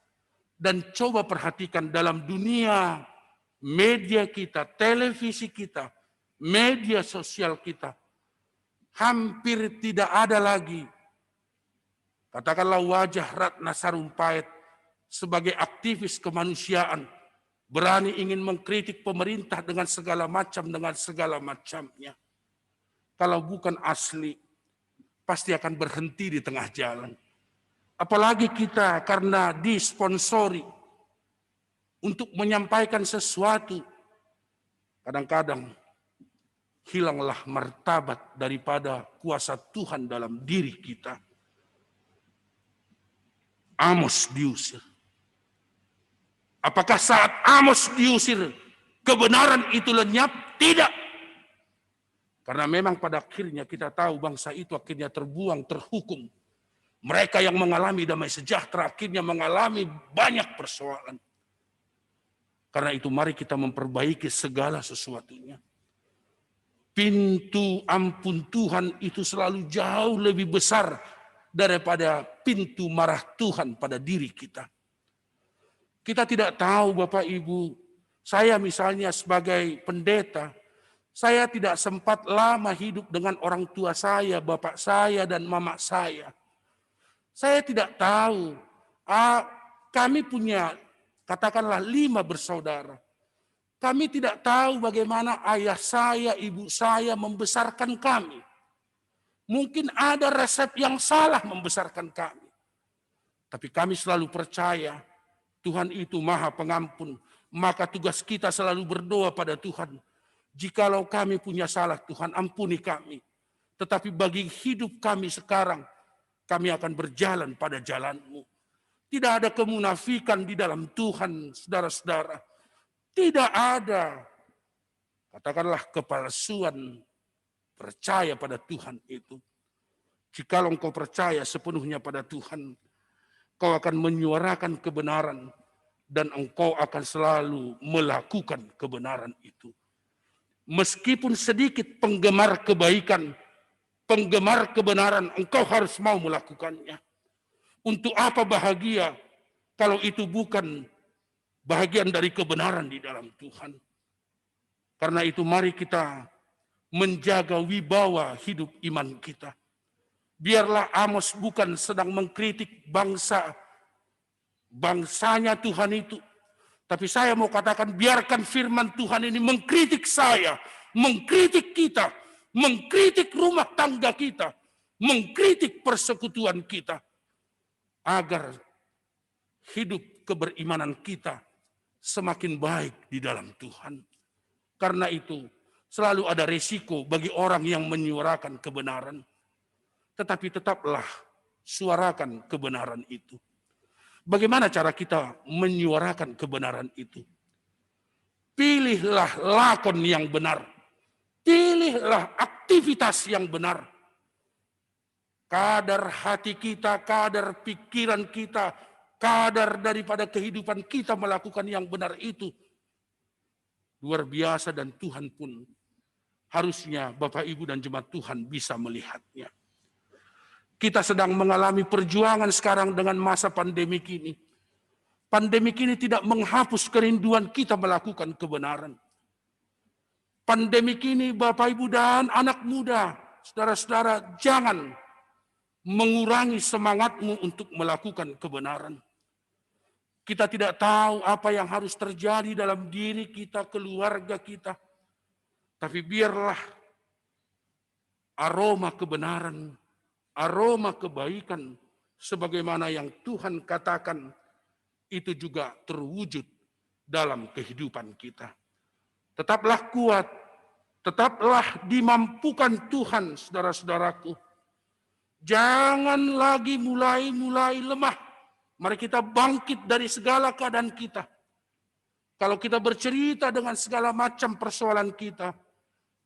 E: Dan coba perhatikan dalam dunia media kita, televisi kita, media sosial kita, hampir tidak ada lagi, katakanlah, wajah Ratna Sarumpait sebagai aktivis kemanusiaan, berani ingin mengkritik pemerintah dengan segala macamnya. Kalau bukan asli, pasti akan berhenti di tengah jalan. Apalagi kita karena disponsori untuk menyampaikan sesuatu, kadang-kadang hilanglah martabat daripada kuasa Tuhan dalam diri kita. Amos diusir. Apakah saat Amos diusir, kebenaran itu lenyap? Tidak. Karena memang pada akhirnya kita tahu bangsa itu akhirnya terbuang, terhukum. Mereka yang mengalami damai sejahtera akhirnya mengalami banyak persoalan. Karena itu mari kita memperbaiki segala sesuatunya. Pintu ampun Tuhan itu selalu jauh lebih besar daripada pintu marah Tuhan pada diri kita. Kita tidak tahu Bapak Ibu, saya misalnya sebagai pendeta, saya tidak sempat lama hidup dengan orang tua saya, bapak saya dan mama saya. Saya tidak tahu, kami punya katakanlah 5 bersaudara. Kami tidak tahu bagaimana ayah saya, ibu saya membesarkan kami. Mungkin ada resep yang salah membesarkan kami. Tapi kami selalu percaya Tuhan itu Maha Pengampun. Maka tugas kita selalu berdoa pada Tuhan. Jikalau kami punya salah, Tuhan ampuni kami. Tetapi bagi hidup kami sekarang, kami akan berjalan pada jalan-Mu. Tidak ada kemunafikan di dalam Tuhan, saudara-saudara. Tidak ada, katakanlah, kepalsuan percaya pada Tuhan itu. Jikalau engkau percaya sepenuhnya pada Tuhan, kau akan menyuarakan kebenaran dan engkau akan selalu melakukan kebenaran itu. Meskipun sedikit penggemar kebaikan, penggemar kebenaran, engkau harus mau melakukannya. Untuk apa bahagia kalau itu bukan bahagian dari kebenaran di dalam Tuhan? Karena itu mari kita menjaga wibawa hidup iman kita. Biarlah Amos bukan sedang mengkritik bangsanya Tuhan itu. Tapi saya mau katakan, biarkan firman Tuhan ini mengkritik saya, mengkritik kita, mengkritik rumah tangga kita, mengkritik persekutuan kita. Agar hidup keberimanan kita semakin baik di dalam Tuhan. Karena itu, selalu ada resiko bagi orang yang menyuarakan kebenaran. Tetapi tetaplah suarakan kebenaran itu. Bagaimana cara kita menyuarakan kebenaran itu? Pilihlah lakon yang benar. Pilihlah aktivitas yang benar. Kadar hati kita, kadar pikiran kita, kadar daripada kehidupan kita melakukan yang benar itu luar biasa, dan Tuhan pun harusnya Bapak Ibu dan jemaat Tuhan bisa melihatnya. Kita sedang mengalami perjuangan sekarang dengan masa pandemik ini. Pandemik ini tidak menghapus kerinduan kita melakukan kebenaran. Pandemik ini Bapak Ibu dan anak muda, saudara-saudara, jangan mengurangi semangatmu untuk melakukan kebenaran. Kita tidak tahu apa yang harus terjadi dalam diri kita, keluarga kita. Tapi biarlah aroma kebenaran, aroma kebaikan, sebagaimana yang Tuhan katakan, itu juga terwujud dalam kehidupan kita. Tetaplah kuat, tetaplah dimampukan Tuhan, saudara-saudaraku. Jangan lagi mulai lemah. Mari kita bangkit dari segala keadaan kita. Kalau kita bercerita dengan segala macam persoalan kita,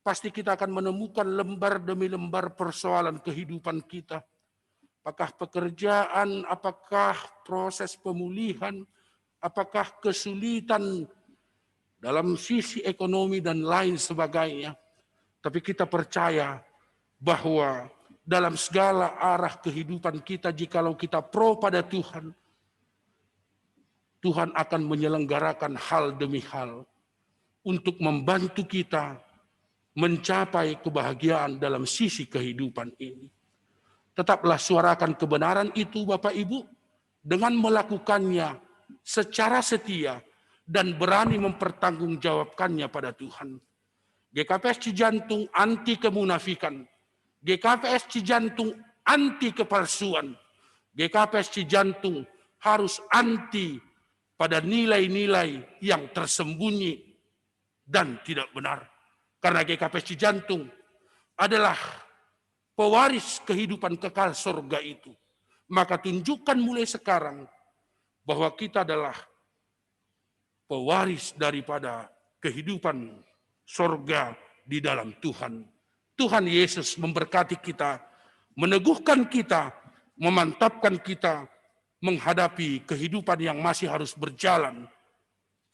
E: pasti kita akan menemukan lembar demi lembar persoalan kehidupan kita. Apakah pekerjaan, apakah proses pemulihan, apakah kesulitan dalam sisi ekonomi dan lain sebagainya. Tapi kita percaya bahwa dalam segala arah kehidupan kita, jikalau kita pro pada Tuhan, Tuhan akan menyelenggarakan hal demi hal untuk membantu kita mencapai kebahagiaan dalam sisi kehidupan ini. Tetaplah suarakan kebenaran itu Bapak Ibu dengan melakukannya secara setia dan berani mempertanggungjawabkannya pada Tuhan. GKPS Cijantung anti kemunafikan. GKPS Cijantung anti kepalsuan. GKPS Cijantung harus anti pada nilai-nilai yang tersembunyi dan tidak benar. Karena GKPS Cijantung adalah pewaris kehidupan kekal surga itu. Maka tunjukkan mulai sekarang bahwa kita adalah pewaris daripada kehidupan surga di dalam Tuhan. Tuhan Yesus memberkati kita, meneguhkan kita, memantapkan kita, menghadapi kehidupan yang masih harus berjalan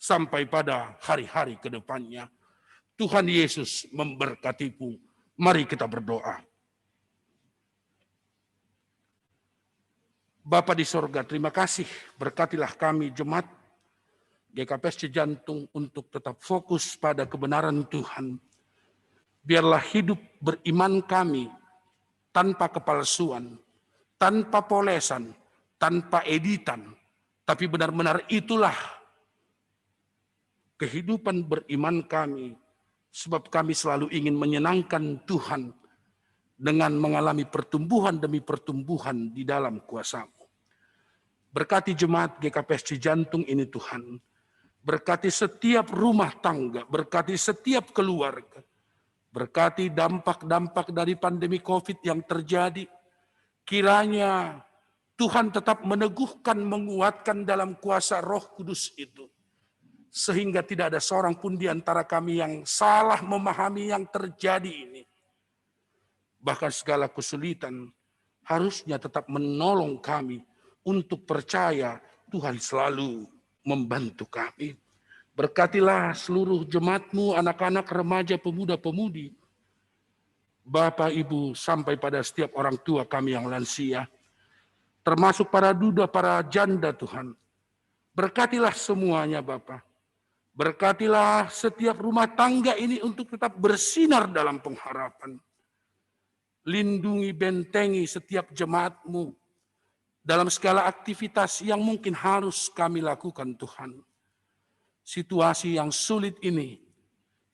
E: sampai pada hari-hari ke depannya. Tuhan Yesus memberkatimu. Mari kita berdoa. Bapa di sorga, terima kasih. Berkatilah kami jemaat GKPS Cijantung untuk tetap fokus pada kebenaran Tuhan. Biarlah hidup beriman kami tanpa kepalsuan, tanpa polesan, tanpa editan, tapi benar-benar itulah kehidupan beriman kami, sebab kami selalu ingin menyenangkan Tuhan dengan mengalami pertumbuhan demi pertumbuhan di dalam kuasa-Mu. Berkati jemaat GKPS Cijantung ini Tuhan, berkati setiap rumah tangga, berkati setiap keluarga, berkati dampak-dampak dari pandemi COVID yang terjadi. Kiranya Tuhan tetap meneguhkan, menguatkan dalam kuasa Roh Kudus itu. Sehingga tidak ada seorang pun di antara kami yang salah memahami yang terjadi ini. Bahkan segala kesulitan harusnya tetap menolong kami untuk percaya Tuhan selalu membantu kami. Berkatilah seluruh jemaat-Mu, anak-anak, remaja, pemuda-pemudi, Bapak, Ibu, sampai pada setiap orang tua kami yang lansia, termasuk para duda, para janda Tuhan. Berkatilah semuanya Bapa. Berkatilah setiap rumah tangga ini untuk tetap bersinar dalam pengharapan. Lindungi, bentengi setiap jemaat-Mu dalam segala aktivitas yang mungkin harus kami lakukan Tuhan. Situasi yang sulit ini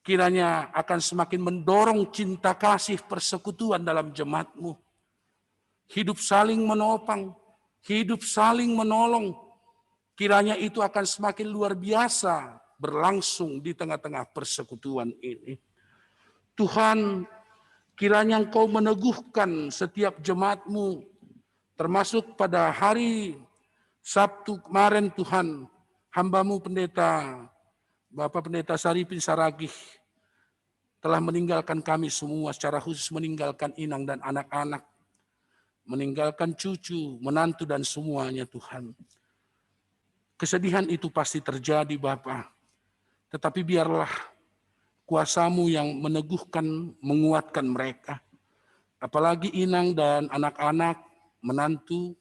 E: kiranya akan semakin mendorong cinta kasih persekutuan dalam jemaat-Mu. Hidup saling menopang, hidup saling menolong. Kiranya itu akan semakin luar biasa berlangsung di tengah-tengah persekutuan ini. Tuhan, kiranya Engkau meneguhkan setiap jemaat-Mu, termasuk pada hari Sabtu kemarin Tuhan, hamba-Mu pendeta, Bapak Pendeta Saripin Saragih, telah meninggalkan kami semua, secara khusus meninggalkan Inang dan anak-anak, meninggalkan cucu, menantu dan semuanya Tuhan. Kesedihan itu pasti terjadi Bapa, tetapi biarlah kuasa-Mu yang meneguhkan, menguatkan mereka. Apalagi Inang dan anak-anak, menantu,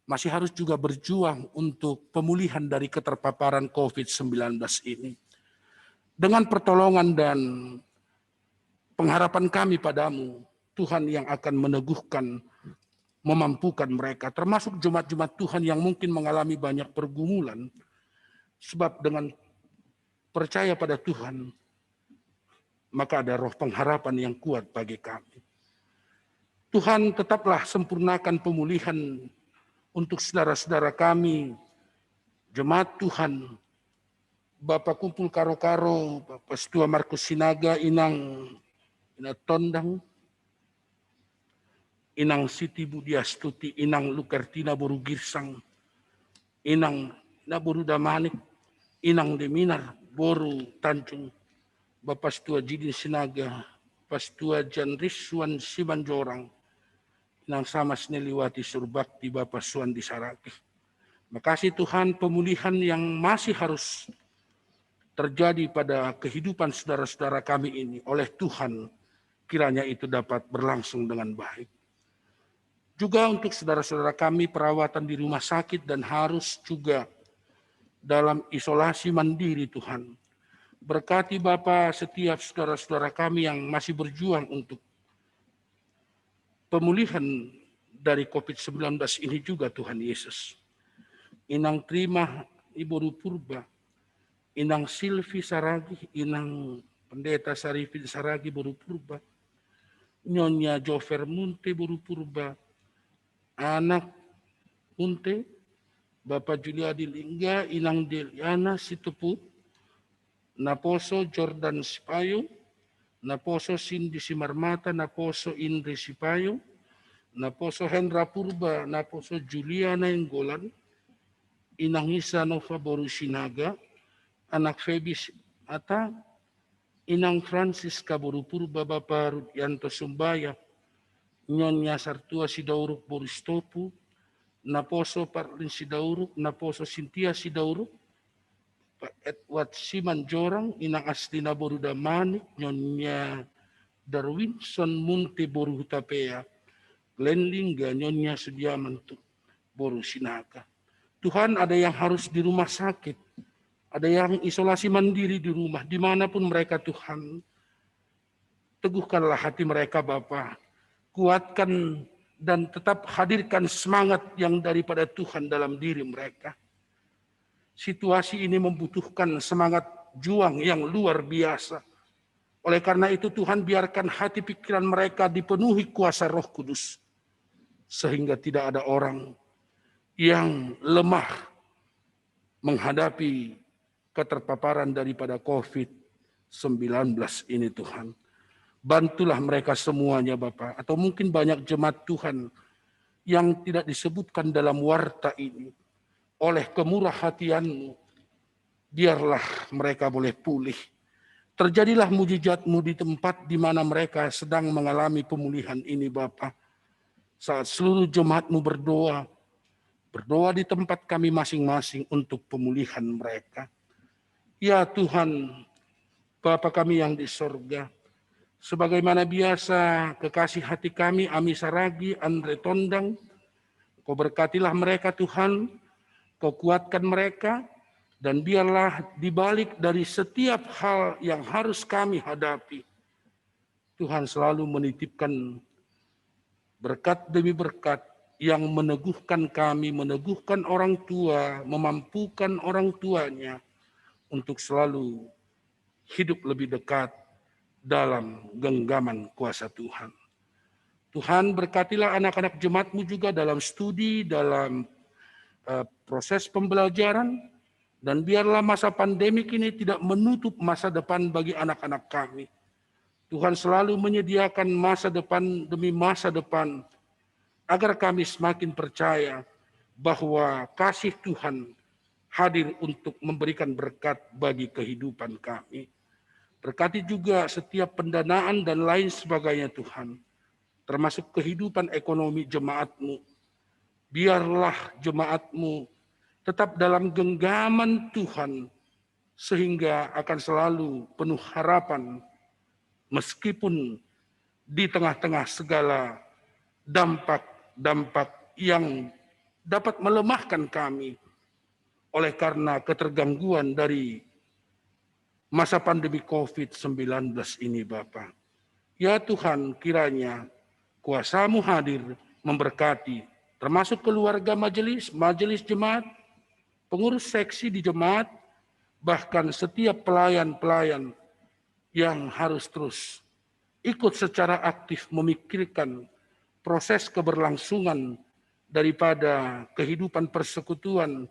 E: masih harus juga berjuang untuk pemulihan dari keterpaparan COVID-19 ini. Dengan pertolongan dan pengharapan kami padamu, Tuhan yang akan meneguhkan, memampukan mereka, termasuk jemaat-jemaat Tuhan yang mungkin mengalami banyak pergumulan, sebab dengan percaya pada Tuhan, maka ada roh pengharapan yang kuat bagi kami. Tuhan, tetaplah sempurnakan pemulihan untuk saudara-saudara kami, jemaat Tuhan, Bapak Kumpul Karo-Karo, Bapak Setua Markus Sinaga, Inang Tondang, Inang Siti Budiastuti, Inang Lukertina Boru Girsang, Inang Boru Damanik, Inang Deminar Boru Tanjung, Bapak Setua Jidin Sinaga, Bapak Setua Jan Riswan Simanjorang, Inang Samas Neliwati Surbakti, Bapak Suan di Saragih. Makasih Tuhan, pemulihan yang masih harus terjadi pada kehidupan saudara-saudara kami ini oleh Tuhan, kiranya itu dapat berlangsung dengan baik. Juga untuk saudara-saudara kami perawatan di rumah sakit dan harus juga dalam isolasi mandiri Tuhan. Berkati Bapa setiap saudara-saudara kami yang masih berjuang untuk pemulihan dari COVID-19 ini juga Tuhan Yesus. Inang terima Ibu Purba, Inang Silvi Saragi, Inang Pendeta Sarifin Saragi Boru Purba, Nyonya Jover Munte Boru Purba, anak Munte, Bapak Juliadi Lingga, Inang Deliana Situput, Naposo Jordan Sipayo, Naposo Cindy Simarmata, Naposo Indri Sipayo, Naposo Hendra Purba, Naposo Juliana Enggolan, Inang Isa Nova Boru Sinaga, anak Febis Ata, Inang Francisca Boru Purba, Bapak Rudianto Sumbaya, Nyonya Sartua Sidauruk Boristopu, Naposo Parlin Sidauruk, Naposo Sintia Sidauruk, Pak Edward Simanjorang, Inang Astina Boru Damanik, Nyonya Darwinson Munte Boru Hutapea, Glenn Lingga, Nyonya Sudiaman Boru Sinaka. Tuhan, ada yang harus di rumah sakit, ada yang isolasi mandiri di rumah, dimanapun mereka Tuhan, teguhkanlah hati mereka Bapa, kuatkan dan tetap hadirkan semangat yang daripada Tuhan dalam diri mereka. Situasi ini membutuhkan semangat juang yang luar biasa. Oleh karena itu Tuhan biarkan hati pikiran mereka dipenuhi kuasa Roh Kudus. Sehingga tidak ada orang yang lemah menghadapi keterpaparan daripada COVID-19 ini Tuhan. Bantulah mereka semuanya Bapak. Atau mungkin banyak jemaat Tuhan yang tidak disebutkan dalam warta ini. Oleh kemurah hatian-Mu, biarlah mereka boleh pulih. Terjadilah mujizat-Mu di tempat di mana mereka sedang mengalami pemulihan ini Bapak. Saat seluruh jemaat-Mu berdoa di tempat kami masing-masing untuk pemulihan mereka. Ya Tuhan, Bapa kami yang di sorga, sebagaimana biasa kekasih hati kami, Ami Saragi, Andre Tondang, Kau berkatilah mereka Tuhan, Kau kuatkan mereka, dan biarlah dibalik dari setiap hal yang harus kami hadapi, Tuhan selalu menitipkan berkat demi berkat yang meneguhkan kami, meneguhkan orang tua, memampukan orang tuanya untuk selalu hidup lebih dekat dalam genggaman kuasa Tuhan. Tuhan berkatilah anak-anak jemaat-Mu juga dalam studi, dalam proses pembelajaran, Dan biarlah masa pandemik ini tidak menutup masa depan bagi anak-anak kami. Tuhan selalu menyediakan masa depan demi masa depan, agar kami semakin percaya bahwa kasih Tuhan hadir untuk memberikan berkat bagi kehidupan kami. Berkati juga setiap pendanaan dan lain sebagainya Tuhan, termasuk kehidupan ekonomi jemaat-Mu. Biarlah jemaat-Mu tetap dalam genggaman Tuhan, sehingga akan selalu penuh harapan, meskipun di tengah-tengah segala dampak-dampak yang dapat melemahkan kami oleh karena ketergangguan dari masa pandemi COVID-19 ini, Bapa. Ya Tuhan, kiranya kuasa-Mu hadir memberkati, termasuk keluarga majelis jemaat, pengurus seksi di jemaat, bahkan setiap pelayan-pelayan yang harus terus ikut secara aktif memikirkan proses keberlangsungan daripada kehidupan persekutuan,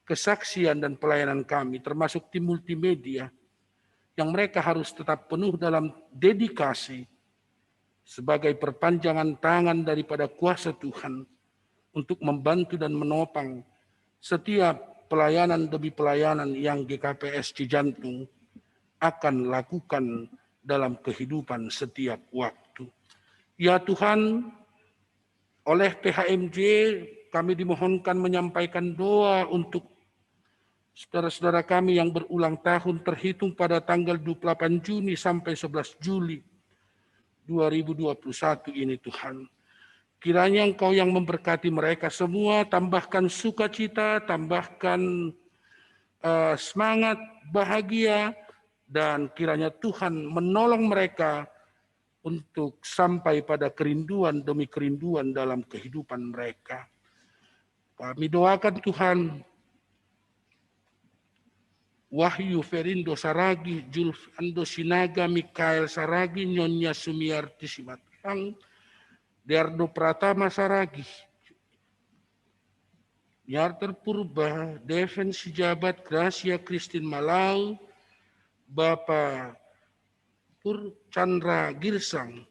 E: kesaksian dan pelayanan kami, termasuk tim multimedia, yang mereka harus tetap penuh dalam dedikasi sebagai perpanjangan tangan daripada kuasa Tuhan untuk membantu dan menopang setiap pelayanan demi pelayanan yang GKPS Cijantung akan lakukan dalam kehidupan setiap waktu. Ya Tuhan, oleh PHMJ kami dimohonkan menyampaikan doa untuk saudara-saudara kami yang berulang tahun terhitung pada tanggal 28 Juni sampai 11 Juli 2021 ini Tuhan. Kiranya Engkau yang memberkati mereka semua, tambahkan sukacita, tambahkan semangat, bahagia, dan kiranya Tuhan menolong mereka untuk sampai pada kerinduan demi kerinduan dalam kehidupan mereka. Kami doakan Tuhan, Wahyu Ferindo Saragi, Julfando Sinaga, Mikael Saragi, Nyonya Sumiarti Simatang, Dardo Pratama Saragi, Yarter Purba, Deven Sijabat, Gracia Christine Malau, Bapak Pur Chandra Girsang,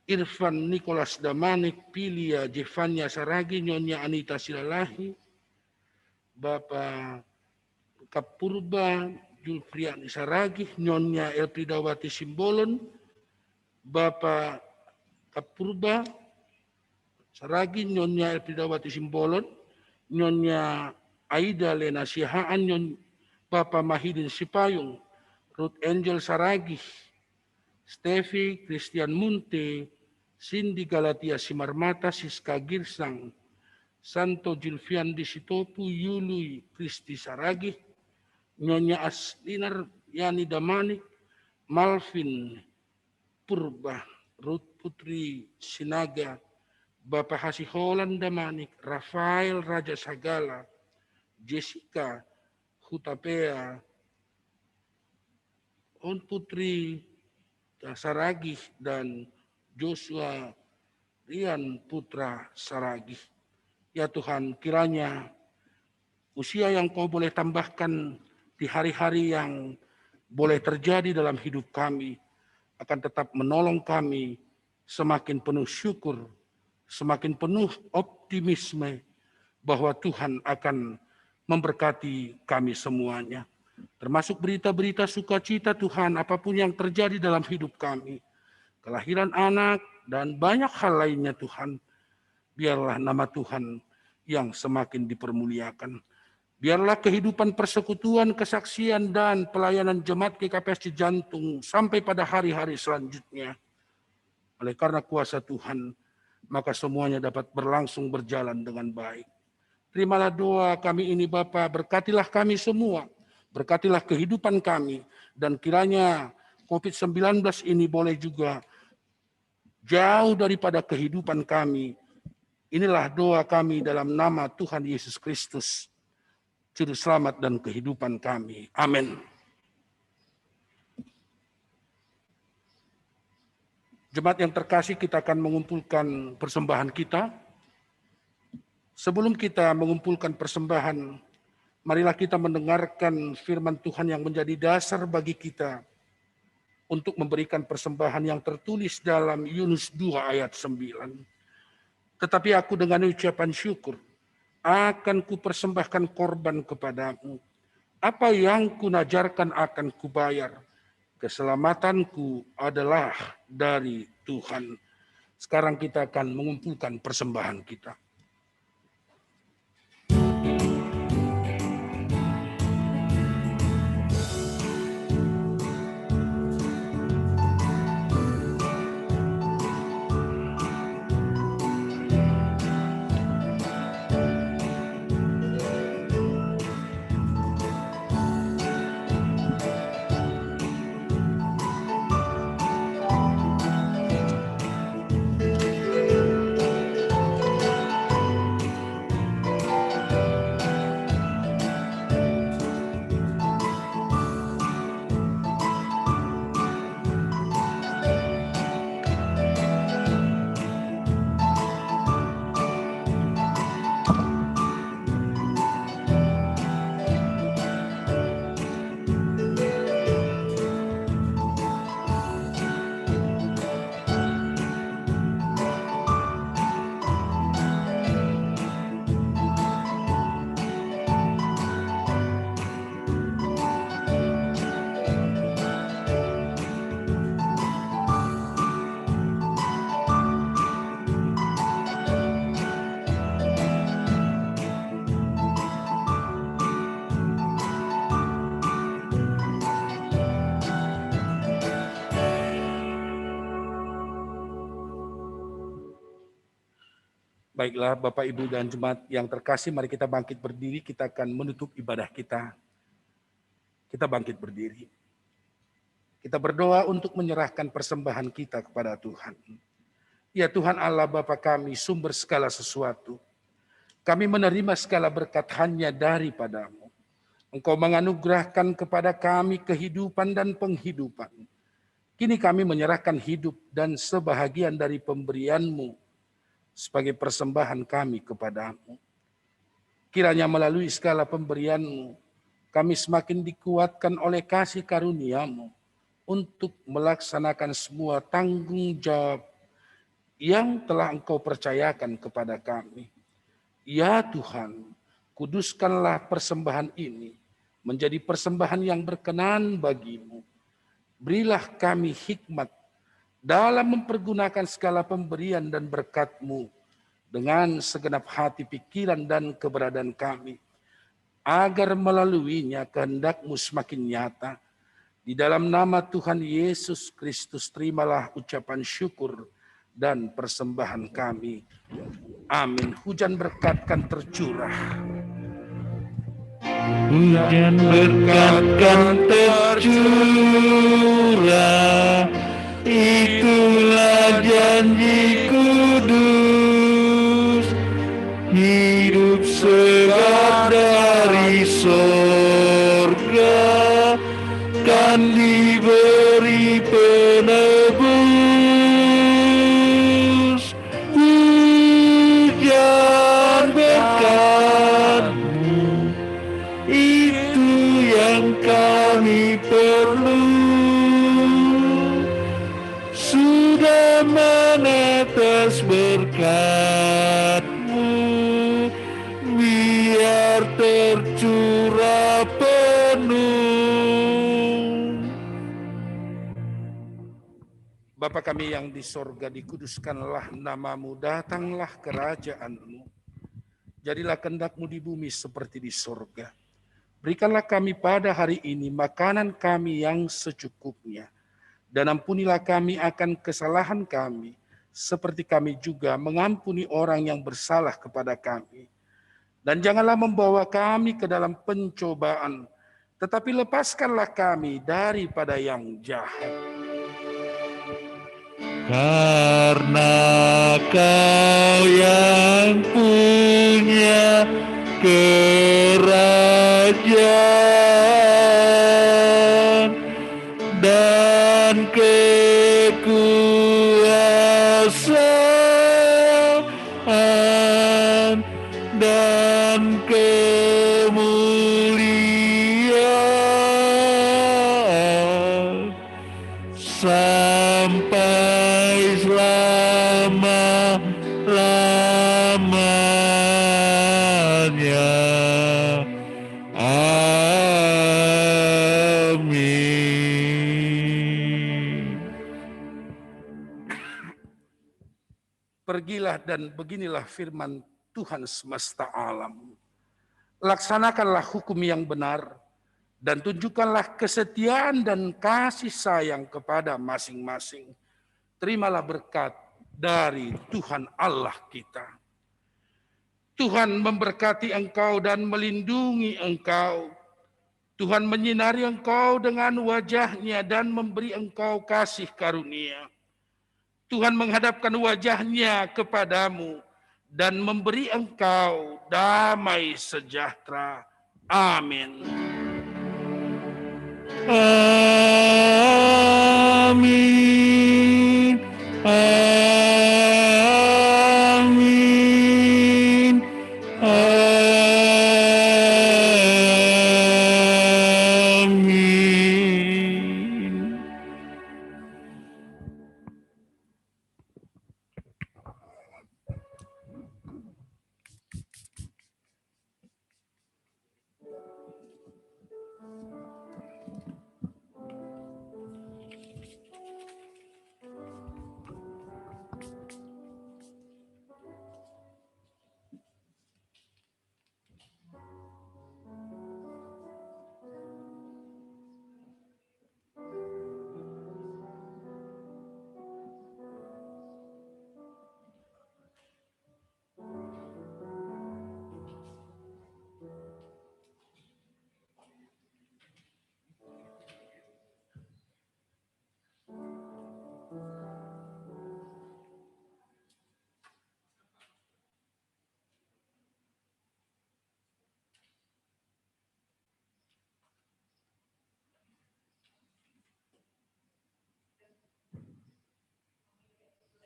E: Irfan Nicholas Damanik, Pilia Jevanya Saragi, Nyonya Anita Silalahi, Bapak Kapurba Julfriani Saragi, Nyonya Elpridawati Simbolon, Bapak Kapurba Saragi, Nyonya Elpridawati Simbolon, Nyonya Aida Lena Sihaan, Bapak Mahidin Sipayung, Ruth Angel Saragi, Stevi Christian Munte, Cindy Galatia Simarmata, Siska Girsang, Santo Julfian Disitopu, Yului Kristi Saragi, Nyonya Aslinar Yani Damanik, Malvin Purba, Ruth Putri Sinaga, Bapak Hasiholan Damanik, Rafael Raja Sagala, Jessica Hutapea, On Putri Saragi, dan Joshua Rian Putra Saragi. Ya Tuhan, kiranya usia yang Kau boleh tambahkan di hari-hari yang boleh terjadi dalam hidup kami akan tetap menolong kami semakin penuh syukur, semakin penuh optimisme bahwa Tuhan akan memberkati kami semuanya. Termasuk berita-berita sukacita Tuhan, apapun yang terjadi dalam hidup kami, kelahiran anak dan banyak hal lainnya Tuhan, biarlah nama Tuhan yang semakin dipermuliakan. Biarlah kehidupan persekutuan, kesaksian, dan pelayanan jemaat GKPS Cijantung sampai pada hari-hari selanjutnya. Oleh karena kuasa Tuhan, maka semuanya dapat berlangsung berjalan dengan baik. Terimalah doa kami ini Bapa, berkatilah kami semua, berkatilah kehidupan kami, dan kiranya COVID-19 ini boleh juga jauh daripada kehidupan kami. Inilah doa kami dalam nama Tuhan Yesus Kristus, Juru Selamat dan kehidupan kami. Amin. Jemaat yang terkasih, kita akan mengumpulkan persembahan kita. Sebelum kita mengumpulkan persembahan, Marilah kita mendengarkan firman Tuhan yang menjadi dasar bagi kita untuk memberikan persembahan yang tertulis dalam Yunus 2 ayat 9. Tetapi aku dengan ucapan syukur akan kupersembahkan korban kepadamu. Apa yang kunajarkan akan kubayar. Keselamatanku adalah dari Tuhan. Sekarang kita akan mengumpulkan persembahan kita. Baiklah Bapak, Ibu, dan jemaat yang terkasih, mari kita bangkit berdiri, kita akan menutup ibadah kita. Kita bangkit berdiri. Kita berdoa untuk menyerahkan persembahan kita kepada Tuhan. Ya Tuhan Allah Bapa kami, sumber segala sesuatu. Kami menerima segala berkat hanya daripada-Mu. Engkau menganugerahkan kepada kami kehidupan dan penghidupan. Kini kami menyerahkan hidup dan sebahagian dari pemberian-Mu sebagai persembahan kami kepadamu. Kiranya melalui segala pemberian-Mu, kami semakin dikuatkan oleh kasih karunia-Mu untuk melaksanakan semua tanggung jawab yang telah Engkau percayakan kepada kami. Ya Tuhan, kuduskanlah persembahan ini menjadi persembahan yang berkenan bagi-Mu. Berilah kami hikmat dalam mempergunakan segala pemberian dan berkat-Mu dengan segenap hati, pikiran, dan keberadaan kami, agar melaluinya kehendak-Mu semakin nyata. Di dalam nama Tuhan Yesus Kristus, terimalah ucapan syukur dan persembahan kami. Amin. Hujan berkat kan tercurah.
C: Hujan berkat kan tercurah, itulah janji kudus. Hidup segar dari sorga kan diberi penebus. Hujan berkat-Mu, itu yang kami perlu. Sudah menetes berkat-Mu, biar tercurah penuh.
E: Bapa kami yang di sorga, dikuduskanlah nama-Mu, datanglah kerajaan-Mu. Jadilah kehendak-Mu di bumi seperti di sorga. Berikanlah kami pada hari ini makanan kami yang secukupnya. Dan ampunilah kami akan kesalahan kami, seperti kami juga mengampuni orang yang bersalah kepada kami. Dan janganlah membawa kami ke dalam pencobaan, tetapi lepaskanlah kami daripada yang jahat.
C: Karena Kau yang punya kerajaan dan kekuasaan dan kemuliaan sampai selama-lamanya. Amin.
E: Pergilah dan beginilah firman Tuhan semesta alam. Laksanakanlah hukum yang benar dan tunjukkanlah kesetiaan dan kasih sayang kepada masing-masing. Terimalah berkat dari Tuhan Allah kita. Tuhan memberkati engkau dan melindungi engkau. Tuhan menyinari engkau dengan wajah-Nya dan memberi engkau kasih karunia. Tuhan menghadapkan wajah-Nya kepadamu dan memberi engkau damai sejahtera. Amin.
C: Amin. Amin. Amin.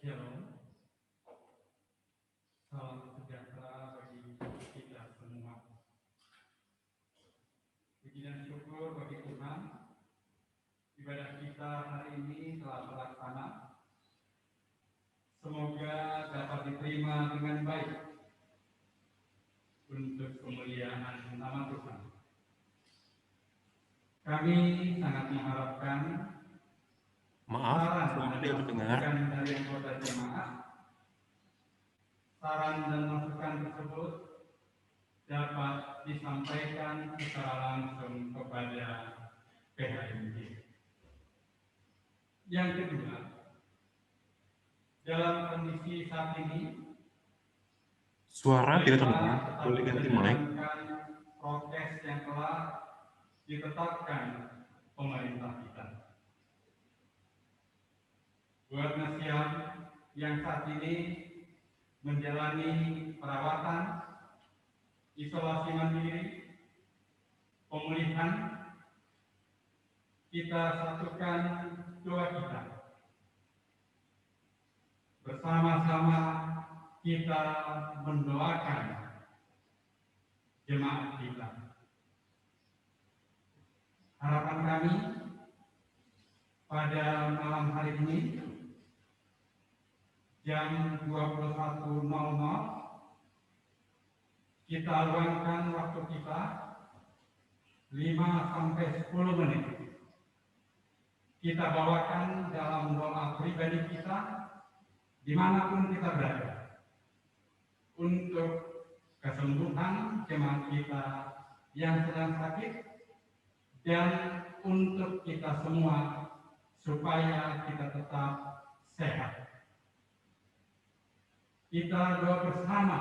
B: Shalom. Salam sejahtera bagi kita semua. Puji dan syukur bagi Tuhan, ibadah kita hari ini telah terlaksana. Semoga dapat diterima dengan baik untuk kemuliaan nama Tuhan. Kami sangat mengharapkan
F: Maaf, belum ada yang mendengar.
B: dari anggota jemaat, saran dan masukan tersebut dapat disampaikan secara langsung kepada PHMJ. Yang kedua, dalam kondisi saat ini,
F: Suara tidak terdengar, boleh ganti mic.
B: prokes yang telah ditetapkan pemerintah kita. Buat nasihat yang saat ini menjalani perawatan, isolasi mandiri, pemulihan, kita satukan doa kita. Bersama-sama kita mendoakan jemaat kita. Harapan kami pada malam hari ini jam 21.00 kita luangkan waktu kita 5-10 menit. Kita bawakan dalam doa pribadi kita dimanapun kita berada untuk kesembuhan jemaat kita yang sedang sakit dan untuk kita semua supaya kita tetap sehat. Kita doa bersama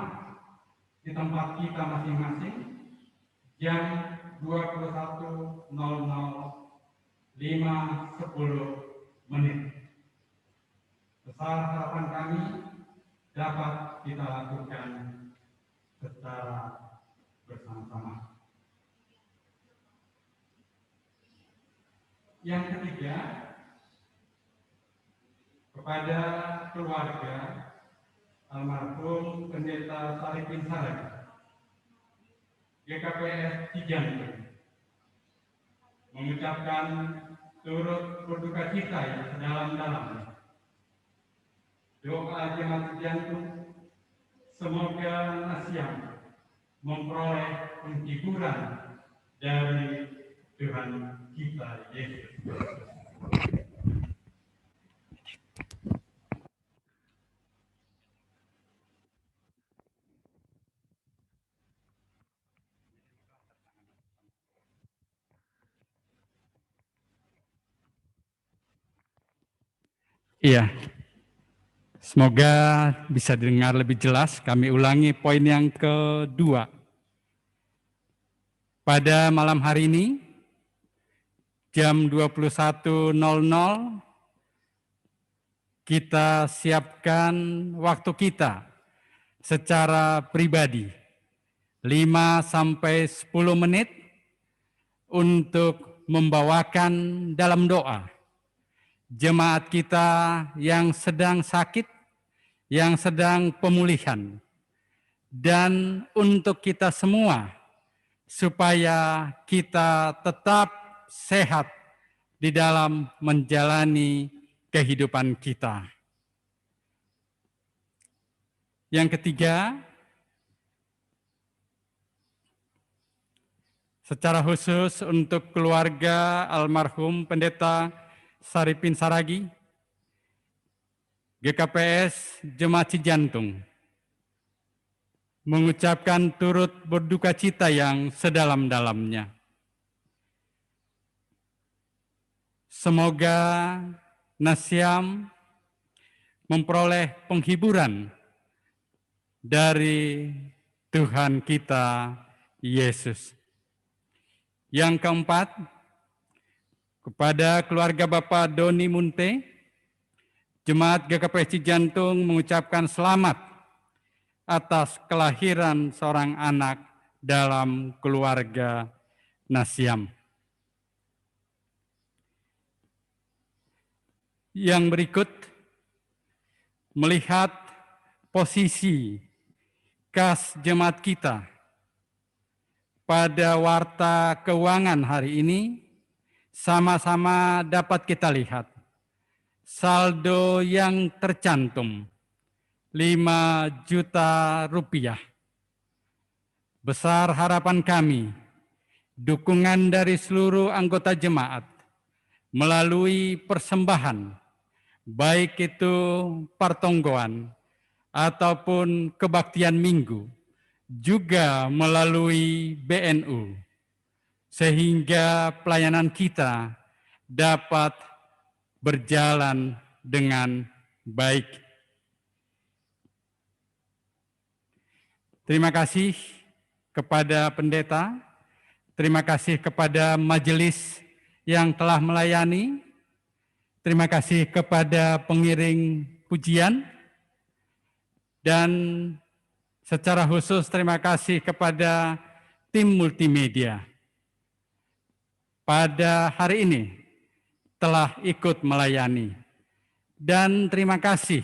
B: di tempat kita masing-masing jam 21.00 5-10 menit. Besar harapan kami dapat kita lakukan secara bersama-sama. Yang ketiga, kepada keluarga almarhum Pendeta Sarifin Sarek, GKPS Cijantung, mengucapkan
G: turut berduka cita yang sedalam-dalamnya. Doa jemaat jantung, semoga Nasyam memperoleh penghiburan dari Tuhan kita Yesus.
H: Iya, semoga bisa didengar lebih jelas. Kami ulangi poin yang kedua. Pada malam hari ini, jam 21.00, kita siapkan waktu kita secara pribadi, 5-10 menit untuk membawakan dalam doa jemaat kita yang sedang sakit, yang sedang pemulihan, dan untuk kita semua, supaya kita tetap sehat di dalam menjalani kehidupan kita. Yang ketiga, secara khusus untuk keluarga almarhum Pendeta Saripin Saragi, GKPS Jemaat Cijantung, mengucapkan turut berduka cita yang sedalam-dalamnya. Semoga Nasyam memperoleh penghiburan dari Tuhan kita Yesus. Yang keempat, kepada keluarga Bapak Doni Munte, Jemaat GKPS Cijantung mengucapkan selamat atas kelahiran seorang anak dalam keluarga Nasyam. Yang berikut, melihat posisi kas jemaat kita pada warta keuangan hari ini, sama-sama dapat kita lihat saldo yang tercantum 5 juta rupiah. Besar harapan kami, dukungan dari seluruh anggota jemaat melalui persembahan, baik itu partonggoan ataupun kebaktian minggu, juga melalui BNU, sehingga pelayanan kita dapat berjalan dengan baik. Terima kasih kepada pendeta, terima kasih kepada majelis yang telah melayani, terima kasih kepada pengiring pujian, dan secara khusus terima kasih kepada tim multimedia. Pada hari ini telah ikut melayani. Dan terima kasih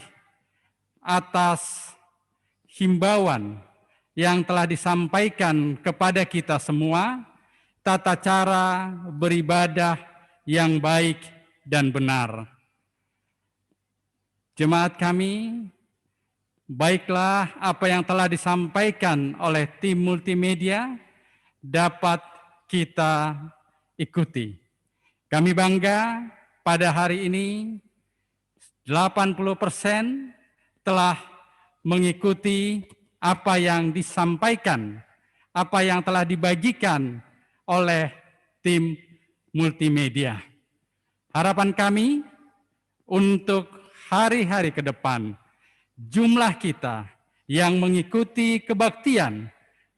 H: atas himbauan yang telah disampaikan kepada kita semua, tata cara beribadah yang baik dan benar. Jemaat kami, baiklah apa yang telah disampaikan oleh tim multimedia dapat kita ikuti. Kami bangga pada hari ini 80% telah mengikuti apa yang disampaikan, apa yang telah dibagikan oleh tim multimedia. Harapan kami untuk hari-hari ke depan, jumlah kita yang mengikuti kebaktian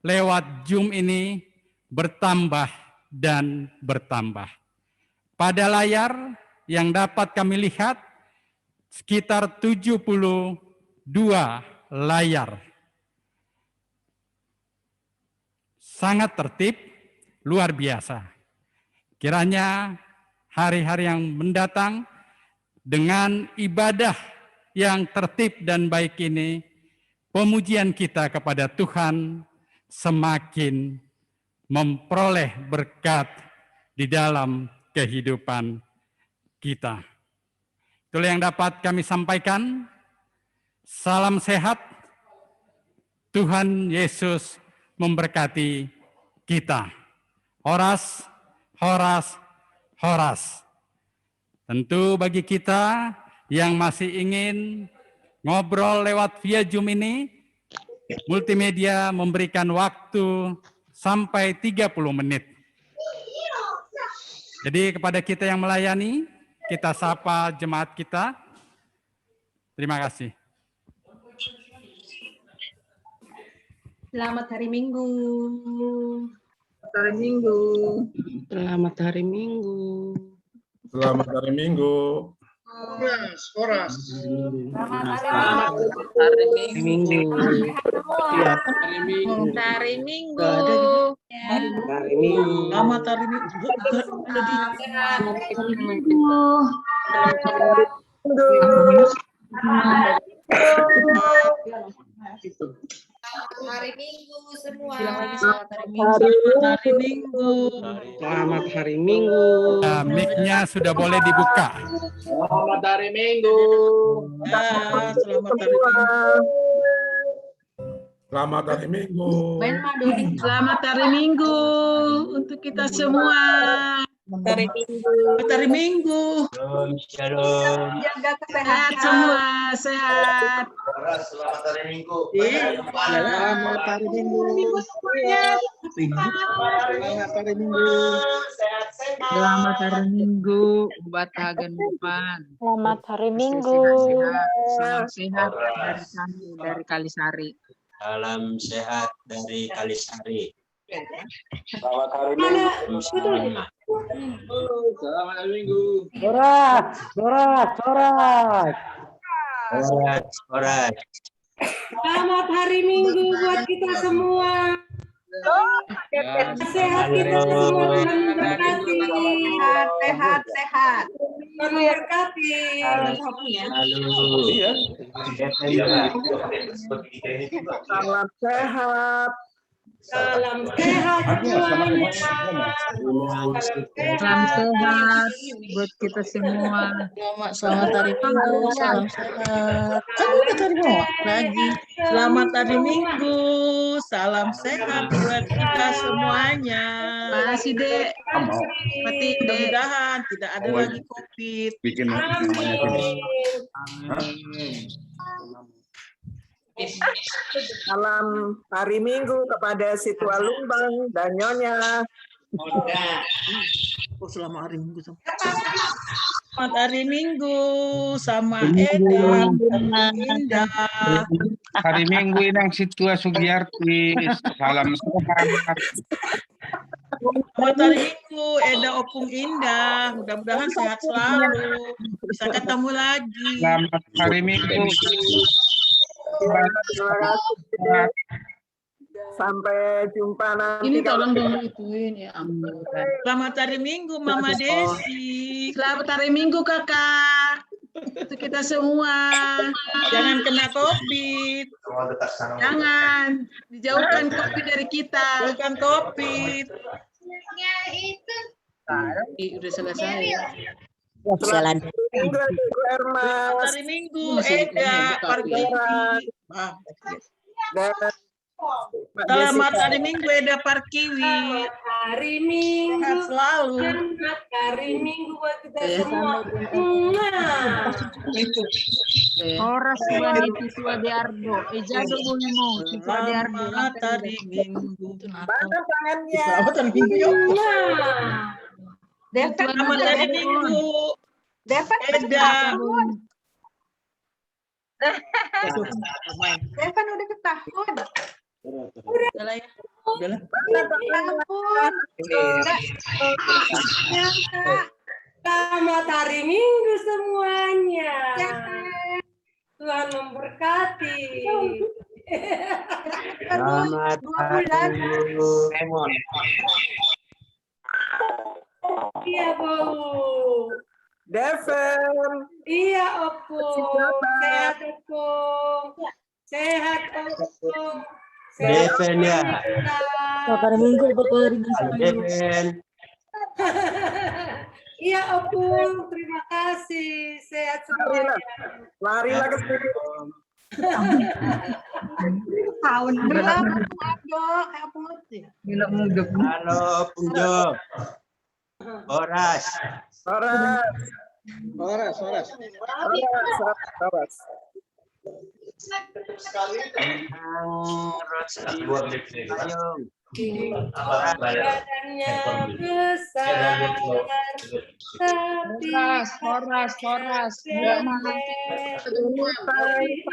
H: lewat Zoom ini bertambah dan bertambah. Pada layar yang dapat kami lihat, sekitar 72 layar. Sangat tertib, luar biasa. Kiranya hari-hari yang mendatang dengan ibadah yang tertib dan baik ini, pemujian kita kepada Tuhan semakin memperoleh berkat di dalam kehidupan kita. Itulah yang dapat kami sampaikan. Salam sehat. Tuhan Yesus memberkati kita. Horas, horas, horas. Tentu bagi kita yang masih ingin ngobrol lewat via Zoom ini, multimedia memberikan waktu sampai 30 menit. Jadi kepada kita yang melayani, kita sapa jemaat kita. Terima kasih.
I: Selamat hari Minggu.
J: Hari Minggu.
I: Selamat hari Minggu.
K: Selamat hari Minggu.
J: Horas.
I: Selamat hari Minggu. Hari Minggu.
J: Hari Minggu. Selamat hari
I: Hari Minggu semua.
J: Selamat hari Minggu.
I: Selamat hari Minggu.
H: Mic-nya sudah boleh dibuka.
J: Selamat hari Minggu. Selamat hari Minggu.
K: Selamat hari Minggu.
J: Selamat hari Minggu untuk kita semua. Selamat hari Minggu.
I: Shalom. Jaga
J: Sehat semua, sehat.
L: Selamat hari Minggu.
J: Selamat hari Minggu. Selamat hari Minggu.
I: Selamat hari Minggu. Buat Hagen Bupan.
M: Selamat hari Minggu.
I: Salam sehat dari kami dari Kalisari.
L: Salam sehat dari Kalisari.
J: Selamat hari Minggu.
L: Semuanya.
J: Selamat hari Minggu.
L: Sorak.
M: Selamat hari Minggu buat kita semua. Sehat kita semua, Tuhan memberkati.
I: Sehat.
M: Tuhan memberkati.
J: Salam sehat.
M: Salam sehat semuanya.
I: Salam sehat buat kita semua.
J: Selamat hari Minggu. Salam sehat. Lagi. Selamat hari Minggu. Salam sehat buat kita semuanya.
I: Makasih, Dek.
J: Mudah-mudahan tidak ada lagi COVID.
K: Bikin namanya.
J: Salam hari Minggu kepada Situa Lumbang dan Nyonya. Selamat hari Minggu. Selamat hari Minggu sama Eda, Indah.
N: Hari Minggu Inang Situa Sugiyarti. Salam sehat.
J: Selamat hari Minggu Eda Opung Indah. Mudah-mudahan sehat selalu. Bisa ketemu lagi.
N: Selamat hari Minggu.
J: Terima kasih. Sampai jumpa nanti.
I: Ini tolong dong ituin ya ampun.
J: Selamat hari Minggu Mama Desi. Selamat hari Minggu Kakak. Untuk kita semua. Jangan kena COVID. Jangan. Dijauhkan COVID dari kita. Jauhkan COVID. Udah selesai.
M: Jalan.
J: Selamat hari Minggu Eda Parkiwi. Selamat hari Minggu Eda Parkiwi.
M: Hari Minggu.
J: Sehat selalu.
M: Hari Minggu buat kita semua.
I: Horas Suwaniti Suwadiardo. Ejado Bulimo Suwadiardo.
J: Selamat hari Minggu.
M: Mana tangannya?
J: Selamat hari Minggu.
M: Selamat
J: hari Minggu.
M: Devan
J: Eda.
M: Devan udah ketahun.
J: Udah lah ya. Udah lah.
M: Selamat hari Minggu semuanya. Tuhan memberkati.
L: Selamat hari Minggu.
M: Iya, Bu.
J: Devan.
M: Iya, Opung. Sehat, Opung. Sehat, Opung.
L: Devan ya.
M: Hari Minggu,
L: Devan.
M: Iya, Opung. Terima terima kasih. Sehat semuanya.
O: Larilah ke sini.
J: Tahun
M: berapa, Dok? Apa ngerti?
L: Halo, Punjo. Horas.
M: Badannya besar, tapi
I: Horas.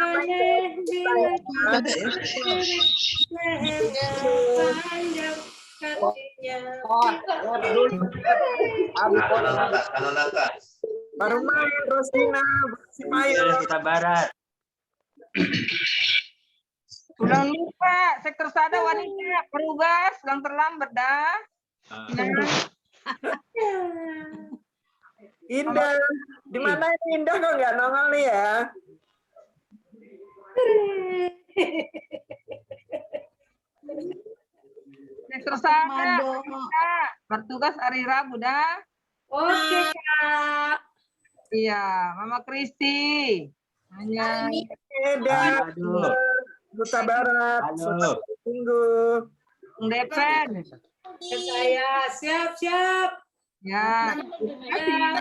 M: aneh bila lehernya panjang, kakinya
O: Baru main Rosina, si Mayo.
L: Kita barat.
I: Ulang lupa, sektor sada wanita, perugas, ulang terlambat dah.
O: Indah, di mana ini Indah kok nggak nongol nih ya?
I: Sektor sada wanita, bertugas hari Rabu dah.
M: Oke, Kak.
I: Iya, Mama Kristi. Hanya
O: Indah, Duta Barat,
L: Halo.
O: Minggu.
I: Depen.
M: Saya siap.
I: Ya.
M: Ya.